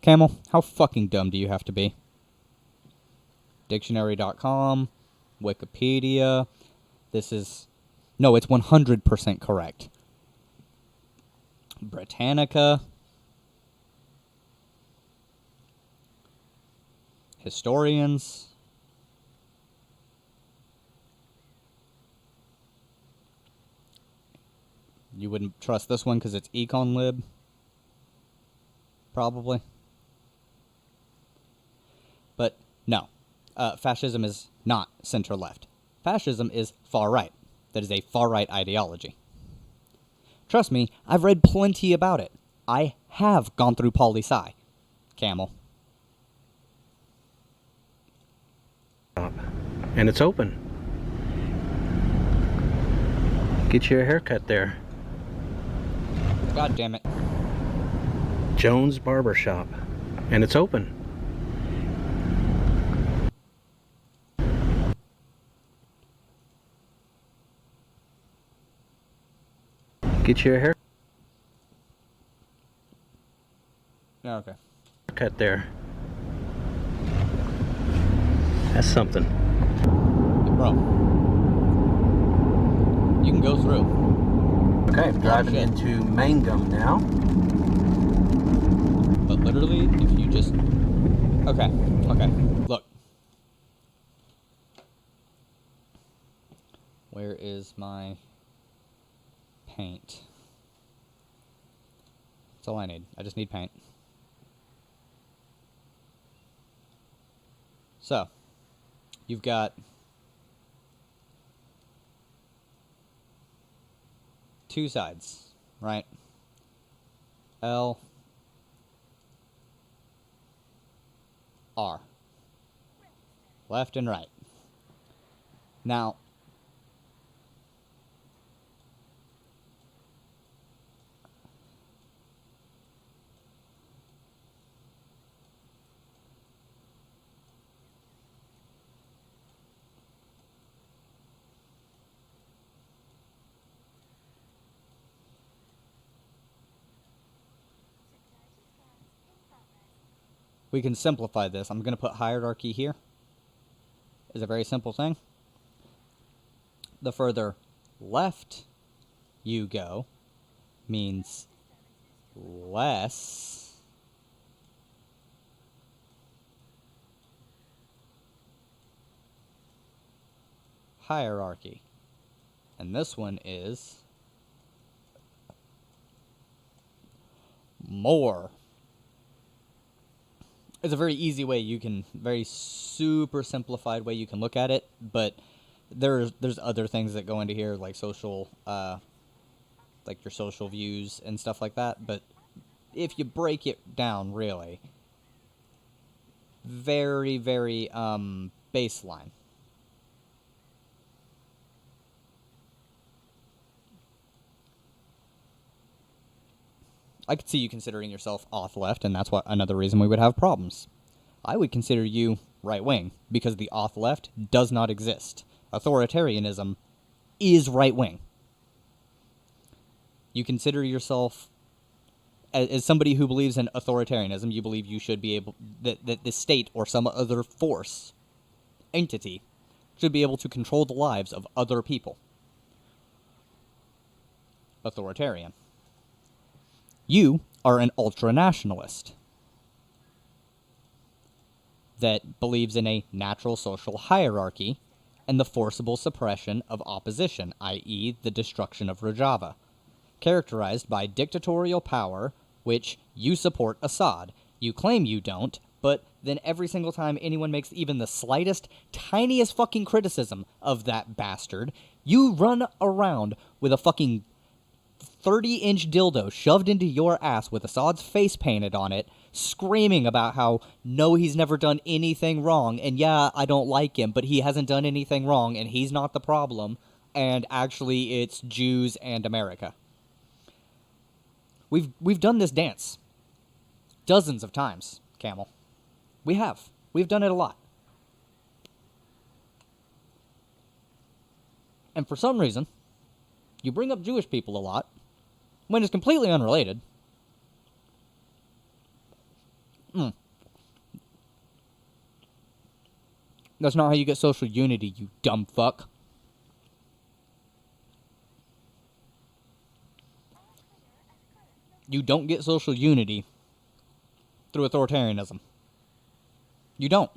Camel, how fucking dumb do you have to be? Dictionary.com, Wikipedia, this is... No, it's 100% correct. Britannica. Historians. You wouldn't trust this one because it's EconLib. Probably. But no. Fascism is not center-left. Fascism is far-right. That is a far-right ideology. Trust me, I've read plenty about it. I have gone through poli-sci. Camel. And it's open. Get you a haircut there. God damn it. Jones Barbershop. And it's open. Get you a Okay. haircut there. That's something. Bro. You can go through. Okay, I'm driving into Mangum now. But literally, if you just... Okay. Look. Where is my paint? That's all I need. I just need paint. So, you've got two sides, right? L, R. Left and right. Now, we can simplify this. I'm going to put hierarchy here. It's a very simple thing. The further left you go means less hierarchy. And this one is more. It's a very easy way you can, very super simplified way you can look at it, but there's other things that go into here, like social, like your social views and stuff like that. But if you break it down, really, very, very baseline. I could see you considering yourself off left, and that's what another reason we would have problems. I would consider you right wing because the off left does not exist. Authoritarianism is right wing. You consider yourself as somebody who believes in authoritarianism. You believe you should be able that the state or some other force, entity, should be able to control the lives of other people. Authoritarian. You are an ultra-nationalist that believes in a natural social hierarchy and the forcible suppression of opposition, i.e. the destruction of Rojava, characterized by dictatorial power, which you support Assad. You claim you don't, but then every single time anyone makes even the slightest, tiniest fucking criticism of that bastard, you run around with a fucking 30-inch dildo shoved into your ass with Assad's face painted on it, screaming about how, no, he's never done anything wrong, and yeah, I don't like him, but he hasn't done anything wrong, and he's not the problem, and actually it's Jews and America. We've done this dance dozens of times, Camel. We have. We've done it a lot. And for some reason, you bring up Jewish people a lot, when it's completely unrelated. That's not how you get social unity, you dumb fuck. You don't get social unity through authoritarianism. You don't.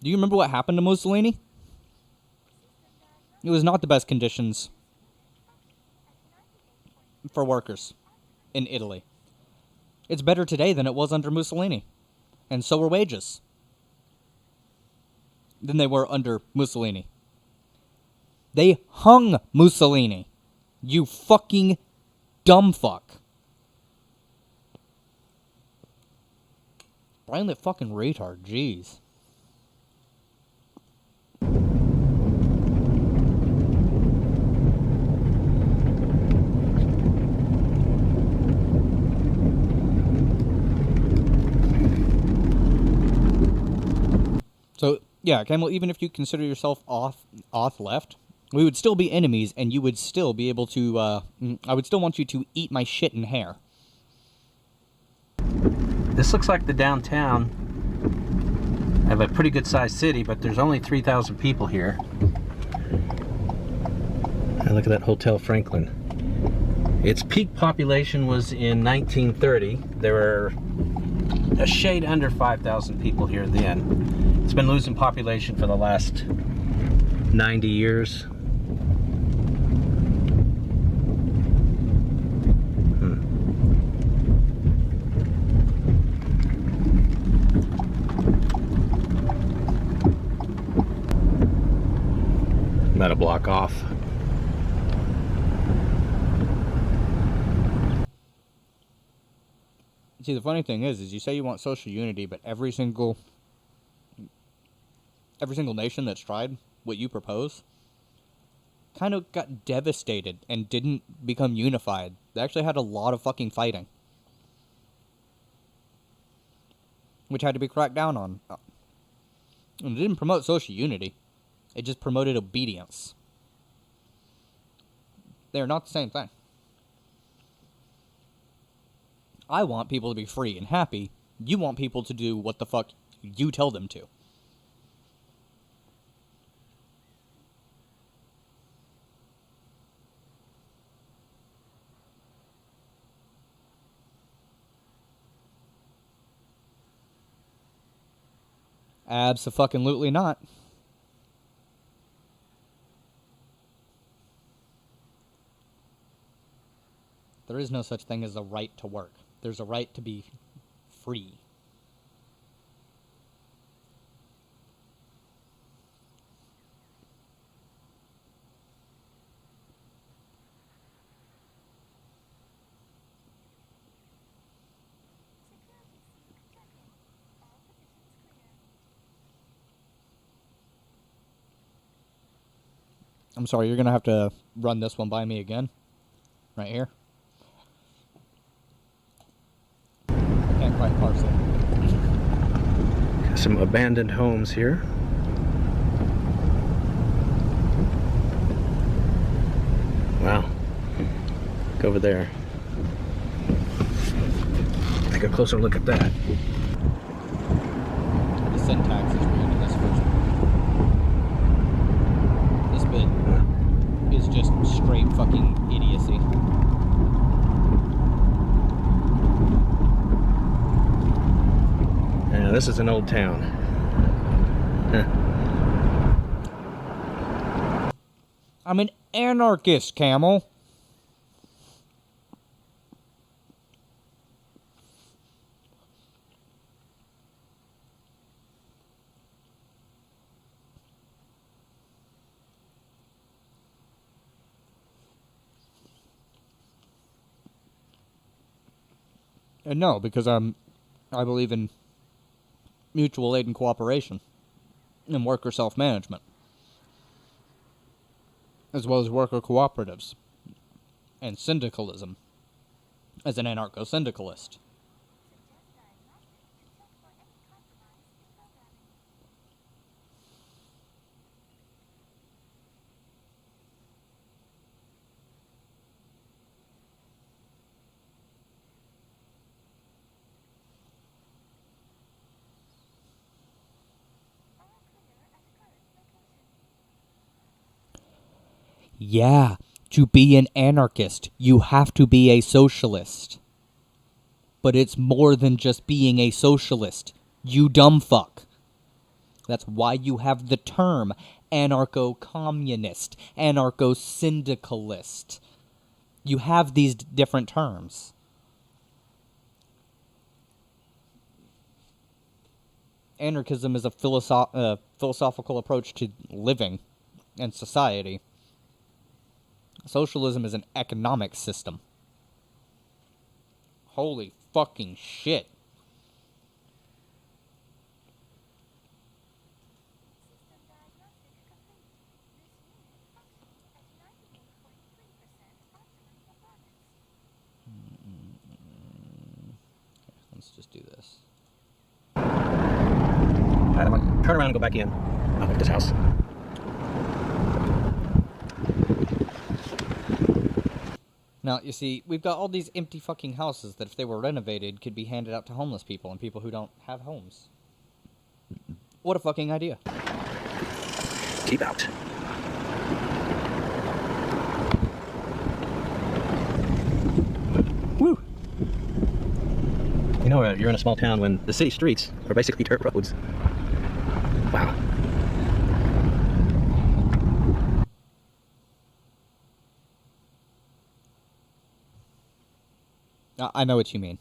Do you remember what happened to Mussolini? It was not the best conditions for workers in Italy. It's better today than it was under Mussolini. And so are wages than they were under Mussolini. They hung Mussolini. You fucking dumb fuck. Brian, that fucking retard, jeez. So, yeah, Camel, even if you consider yourself off left, we would still be enemies, and you would still be able to, I would still want you to eat my shit and hair. This looks like the downtown of a pretty good sized city, but there's only 3,000 people here. And look at that Hotel Franklin. Its peak population was in 1930. There were a shade under 5,000 people here then. It's been losing population for the last 90 years. about a block off. See, the funny thing is you say you want social unity, but every single nation that's tried what you propose kind of got devastated and didn't become unified. They actually had a lot of fucking fighting, which had to be cracked down on. And it didn't promote social unity. It just promoted obedience. They're not the same thing. I want people to be free and happy. You want people to do what the fuck you tell them to. Abso-fucking-lutely not. There is no such thing as a right to work. There's a right to be free. I'm sorry, you're going to have to run this one by me again. Right here. I can't quite parse it. Some abandoned homes here. Wow. Look over there. Take a closer look at that. The syntax is weird in this first one. This bit is just straight fucking idiocy. Yeah, this is an old town. Huh. I'm an anarchist, Camel. And no, because I believe in mutual aid and cooperation and worker self-management, as well as worker cooperatives and syndicalism as an anarcho-syndicalist. Yeah, to be an anarchist, you have to be a socialist. But it's more than just being a socialist, you dumb fuck. That's why you have the term anarcho-communist, anarcho-syndicalist. You have these different terms. Anarchism is a philosophical approach to living and society. Socialism is an economic system. Holy fucking shit. Let's just do this. Adam, turn around and go back in. I'll look at this house. Now, you see, we've got all these empty fucking houses that if they were renovated could be handed out to homeless people and people who don't have homes. What a fucking idea. Keep out. Woo! You know, you're in a small town when the city streets are basically dirt roads. Wow. I know what you mean.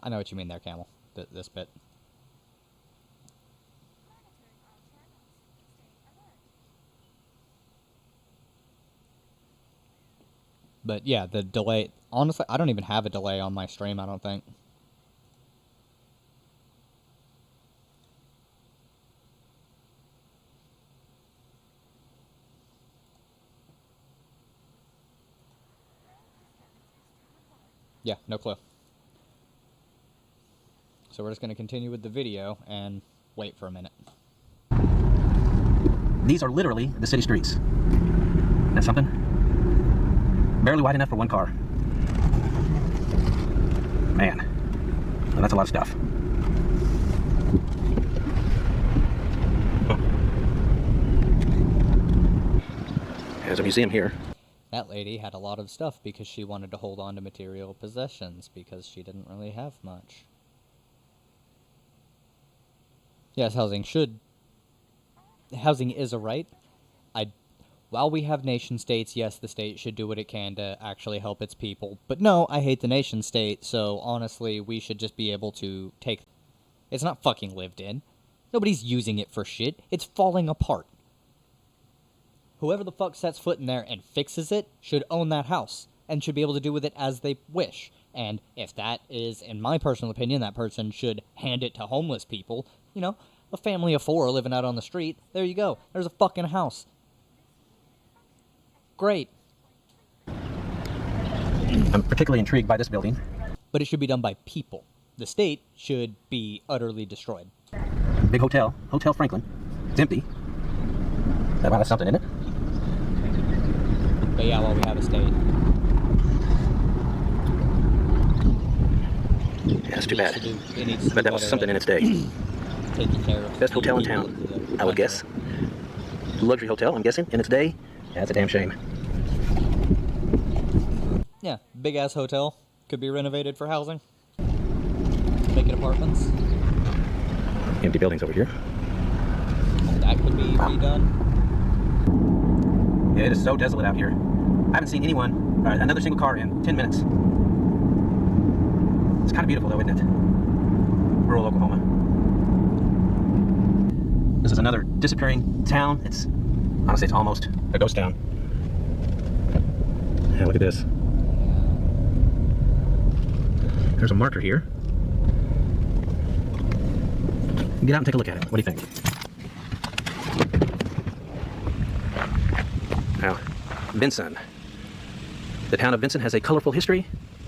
I know what you mean there, Camel. This bit. But yeah, the delay, honestly, I don't even have a delay on my stream, I don't think. Yeah, no clue. So we're just going to continue with the video and wait for a minute. These are literally the city streets. That's something? Barely wide enough for one car. Man, well, that's a lot of stuff. There's a museum here. That lady had a lot of stuff because she wanted to hold on to material possessions because she didn't really have much. Yes, housing is a right. While we have nation states, yes, the state should do what it can to actually help its people. But no, I hate the nation state, so honestly, we should just be able to take... It's not fucking lived in. Nobody's using it for shit. It's falling apart. Whoever the fuck sets foot in there and fixes it should own that house and should be able to do with it as they wish. And if that is, in my personal opinion, that person should hand it to homeless people. You know, a family of 4 living out on the street. There you go. There's a fucking house. Great. I'm particularly intrigued by this building. But it should be done by people. The state should be utterly destroyed. Big hotel. Hotel Franklin. It's empty. That might have something in it. But yeah, well, we have a state. Yeah, that's too bad. I bet that was something in its day. Taking care of Best hotel in town, I would guess. Luxury hotel, I'm guessing, in its day. Yeah, that's a damn shame. Yeah, big ass hotel. Could be renovated for housing. Make it apartments. Empty buildings over here. That could be redone. Yeah, it is so desolate out here. I haven't seen anyone, another single car in 10 minutes. It's kind of beautiful though, isn't it? Rural Oklahoma. This is another disappearing town. Honestly, it's almost a ghost town. Yeah, look at this. There's a marker here. Get out and take a look at it. What do you think? Now, Vinson. The town of Vinson has a colorful history.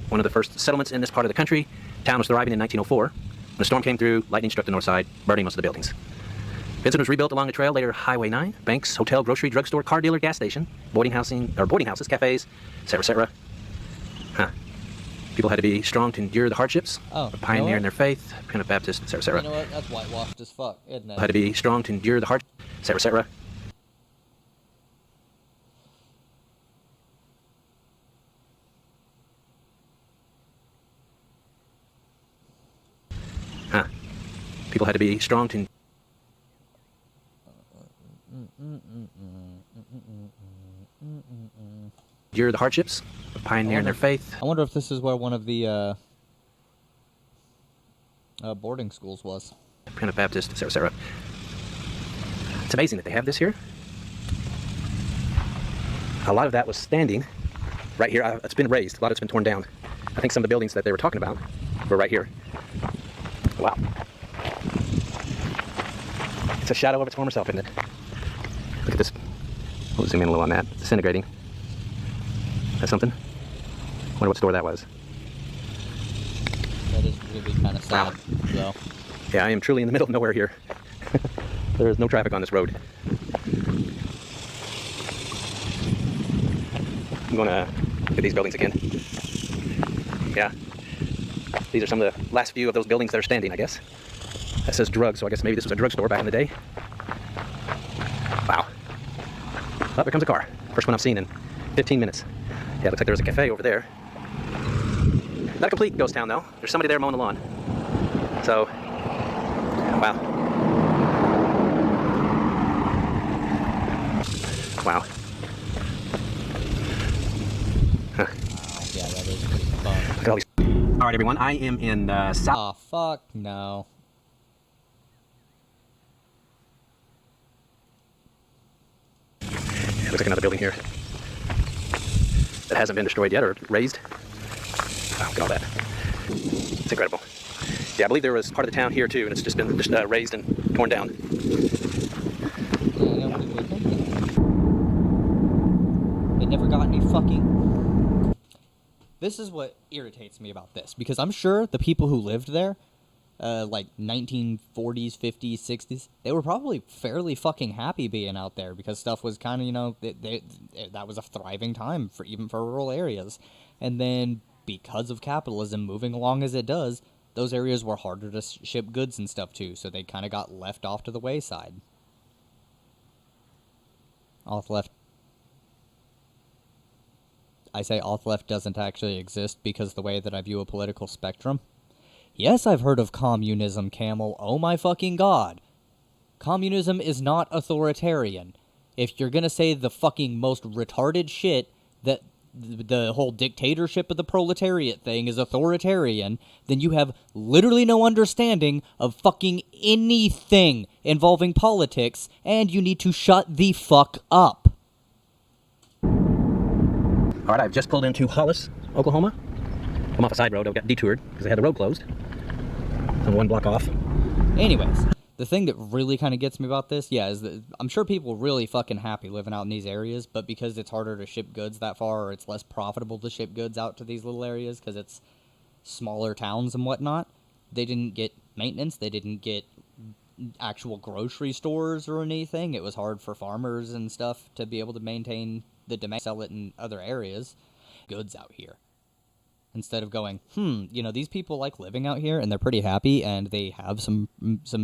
One of the first settlements in this part of the country. The town was thriving in 1904. When a storm came through, lightning struck the north side, burning most of the buildings. Vinson was rebuilt along the trail, later Highway 9, banks, hotel, grocery, drugstore, car dealer, gas station, boarding houses, cafes, etc., etc. Huh. People had to be strong to endure the hardships, pioneer in their faith, kind of Baptist, etc., etc. You know what? That's whitewashed as fuck, isn't it? Had to be strong to endure the hardships, etc., etc. Huh. People had to be strong to endure the hardships, pioneer in their faith. I wonder if this is where one of the boarding schools was. Kind of Baptist, etc., etc. It's amazing that they have this here. A lot of that was standing right here. It's been raised. A lot of it's been torn down. I think some of the buildings that they were talking about were right here. Wow. It's a shadow of its former self, isn't it? Look at this. We'll zoom in a little on that. Disintegrating. That's something? Wonder what store that was. That is really kind of sad, though. Yeah, I am truly in the middle of nowhere here. There is no traffic on this road. I'm gonna look at these buildings again. Yeah. These are some of the last few of those buildings that are standing, I guess. That says drug, so I guess maybe this was a drugstore back in the day. Wow. Oh, here comes a car. First one I've seen in 15 minutes. Yeah, looks like there's a cafe over there. Not a complete ghost town, though. There's somebody there mowing the lawn. So, wow. Wow. Huh. Yeah, that is pretty fun. Look at all these. All right, everyone. I am in South. Oh, fuck no. Looks like another building here. That that hasn't been destroyed yet or razed. Oh, look at all that. It's incredible. Yeah, I believe there was part of the town here too, and it's just been razed and torn down. It never got any fucking... This is what irritates me about this, because I'm sure the people who lived there, like 1940s, 50s, 60s, they were probably fairly fucking happy being out there, because stuff was kind of, you know, that was a thriving time for even for rural areas. And then because of capitalism moving along as it does, those areas were harder to ship goods and stuff too, so they kind of got left off to the wayside. Off left. I say off left doesn't actually exist because the way that I view a political spectrum. Yes, I've heard of communism, Camel. Oh my fucking god. Communism is not authoritarian. If you're gonna say the fucking most retarded shit that the whole dictatorship of the proletariat thing is authoritarian, then you have literally no understanding of fucking anything involving politics, and you need to shut the fuck up. All right, I've just pulled into Hollis, Oklahoma. I'm off a side road. I got detoured because they had the road closed. I'm 1 block off. Anyways, the thing that really kind of gets me about this, yeah, is that I'm sure people are really fucking happy living out in these areas, but because it's harder to ship goods that far, or it's less profitable to ship goods out to these little areas because it's smaller towns and whatnot, they didn't get maintenance, they didn't get actual grocery stores or anything. It was hard for farmers and stuff to be able to maintain the demand, sell it in other areas. Goods out here. Instead of going, you know, these people like living out here and they're pretty happy and they have some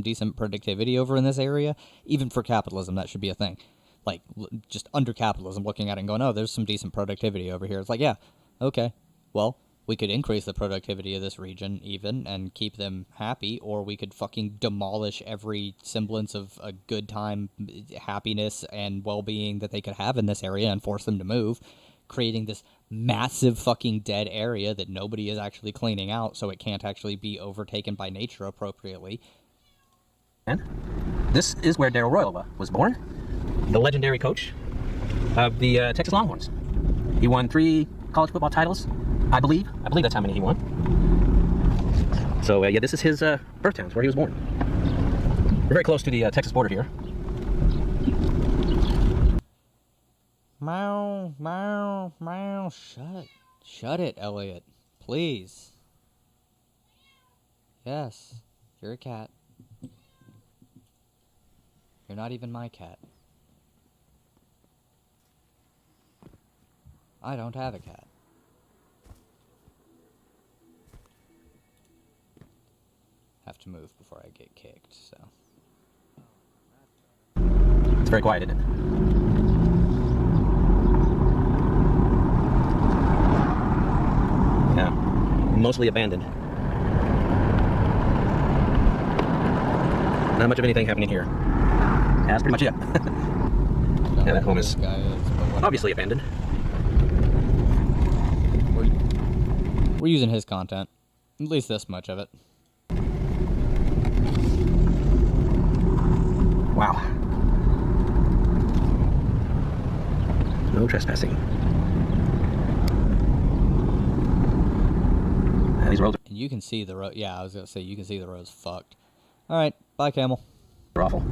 decent productivity over in this area. Even for capitalism, that should be a thing. Like, just under capitalism, looking at it and going, oh, there's some decent productivity over here. It's like, yeah, okay, well, we could increase the productivity of this region even and keep them happy, or we could fucking demolish every semblance of a good time, happiness, and well-being that they could have in this area and force them to move, creating this massive fucking dead area that nobody is actually cleaning out, so it can't actually be overtaken by nature appropriately. And this is where Darrell Royal was born, the legendary coach of the Texas Longhorns. He won 3 college football titles, I believe. I believe that's how many he won. So yeah, this is his birth town, where he was born. We're very close to the Texas border here. Meow, meow, meow. Shut it, Elliot. Please. Yes, you're a cat. You're not even my cat. I don't have a cat. Have to move before I get kicked, so. It's very quiet, isn't it? Yeah, mostly abandoned. Not much of anything happening here. Yeah, that's pretty much it. Yeah, that home is obviously abandoned. We're using his content. At least this much of it. Wow. No trespassing. These roads And you can see the road. Yeah, I was going to say, you can see the road's fucked. Alright, bye, Camel. are awful.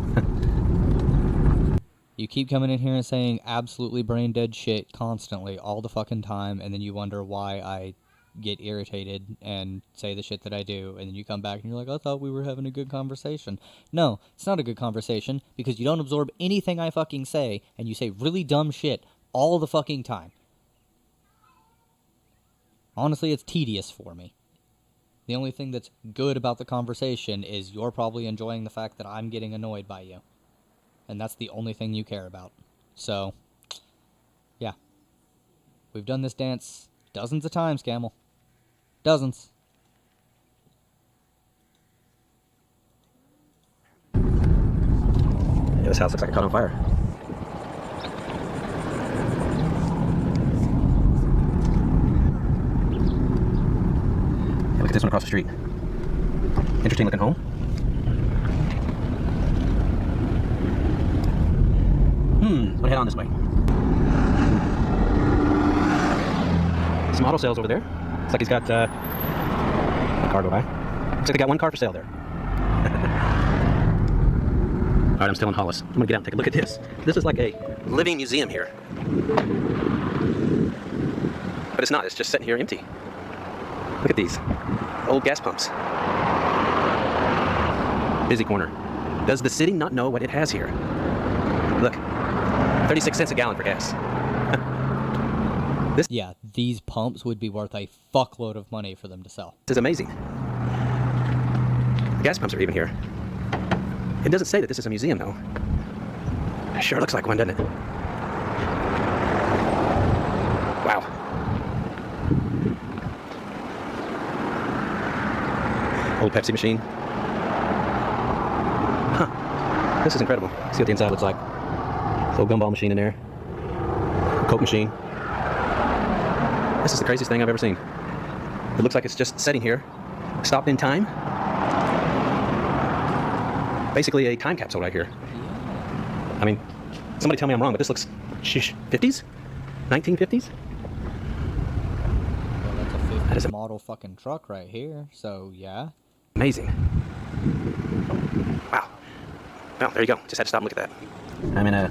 You keep coming in here and saying absolutely brain dead shit constantly, all the fucking time, and then you wonder why I get irritated and say the shit that I do, and then you come back and you're like, I thought we were having a good conversation. No, it's not a good conversation, because you don't absorb anything I fucking say, and you say really dumb shit all the fucking time. Honestly, it's tedious for me. The only thing that's good about the conversation is you're probably enjoying the fact that I'm getting annoyed by you. And that's the only thing you care about. So, yeah. We've done this dance dozens of times, Camel. Dozens. Yeah, this house looks like it caught on fire. Yeah, look at this one across the street. Interesting looking home. I'm gonna head on this way. some auto sales over there. Looks like he's got a car go by. Looks like they got one car for sale there. All right, I'm still in Hollis. I'm gonna get out and take a look at this. This is like a living museum here. But it's not, it's just sitting here empty. Look at these old gas pumps. Busy corner. Does the city not know what it has here? Look, 36 cents a gallon for gas. Yeah, these pumps would be worth a fuckload of money for them to sell. This is amazing. The gas pumps are even here. It doesn't say that this is a museum, though. It sure looks like one, doesn't it? Wow. Old Pepsi machine. Huh. This is incredible. See what the inside looks like. Little gumball machine in there. Coke machine. This is the craziest thing I've ever seen. It looks like it's just sitting here, stopped in time. Basically a time capsule right here. I mean, somebody tell me I'm wrong, but this looks, sheesh, 50s? 1950s? Well, that's a 50s That is a model fucking truck right here, so yeah. amazing. Wow. Well, there you go. Just had to stop and look at that. I'm in a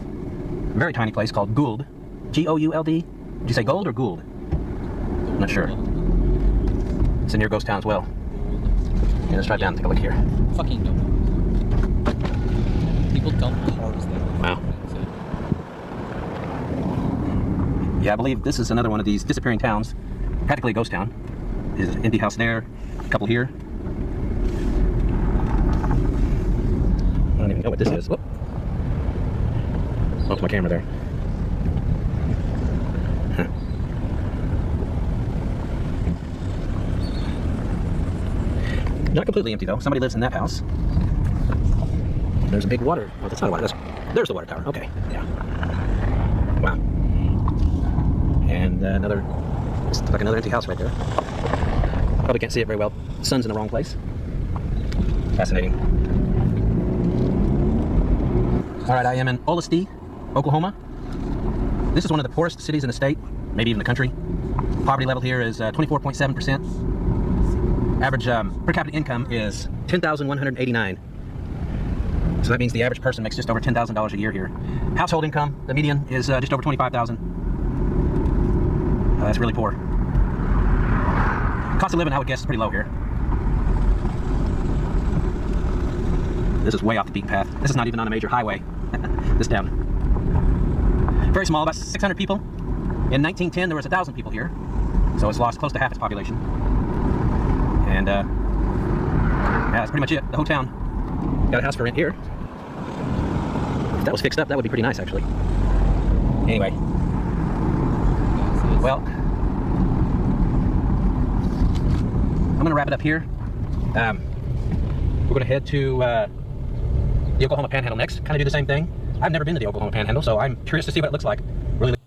very tiny place called Gould. G-O-U-L-D? Did you say Gold or Gould? I'm not sure. It's a near ghost town as well. Yeah, let's drive down and take a look here. Fucking no. People dump cars there. Wow. Yeah, I believe this is another one of these disappearing towns. Practically a ghost town. There's an empty house there, a couple here. I don't even know what this is. Whoop. Off my camera there. Huh. Not completely empty though. Somebody lives in that house. There's a big water. Oh, that's not a water. There's the water tower. Okay. Yeah. Wow. And another, it's like another empty house right there. Probably can't see it very well. The sun's in the wrong place. Fascinating. All right, I am in Olustee, Oklahoma. This is one of the poorest cities in the state, maybe even the country. Poverty level here is 24.7%. Average per capita income is $10,189. So that means the average person makes just over $10,000 a year here. Household income, the median is just over $25,000. That's really poor. Cost of living, I would guess, is pretty low here. This is way off the beaten path. This is not even on a major highway. This town. Very small, about 600 people. In 1910, there was 1,000 people here. So it's lost close to half its population. And yeah, that's pretty much it. The whole town. Got a house for rent here. If that was fixed up, that would be pretty nice, actually. Anyway. Well, I'm going to wrap it up here. We're going to head to the Oklahoma Panhandle next. Kind of do the same thing. I've never been to the Oklahoma Panhandle, so I'm curious to see what it looks like. Really.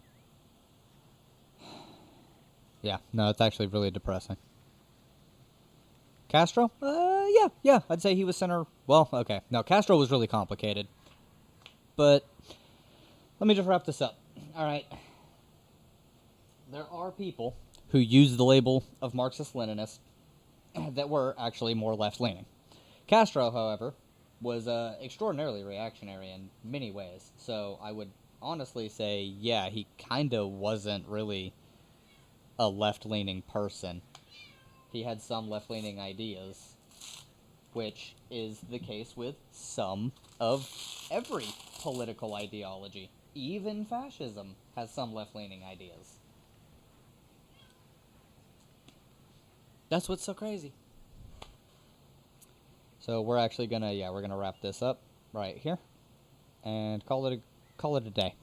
Yeah, no, it's actually really depressing. Castro? Yeah, I'd say he was center. Well, okay. No, Castro was really complicated. But let me just wrap this up. All right. There are people who use the label of Marxist-Leninist that were actually more left-leaning. Castro, however, was extraordinarily reactionary in many ways. So I would honestly say, yeah, he kind of wasn't really a left-leaning person. He had some left-leaning ideas, which is the case with some of every political ideology. Even fascism has some left-leaning ideas. That's what's so crazy. So we're actually gonna, we're gonna wrap this up right here and call it a day.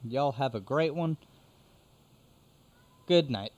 Y'all have a great one. Good night.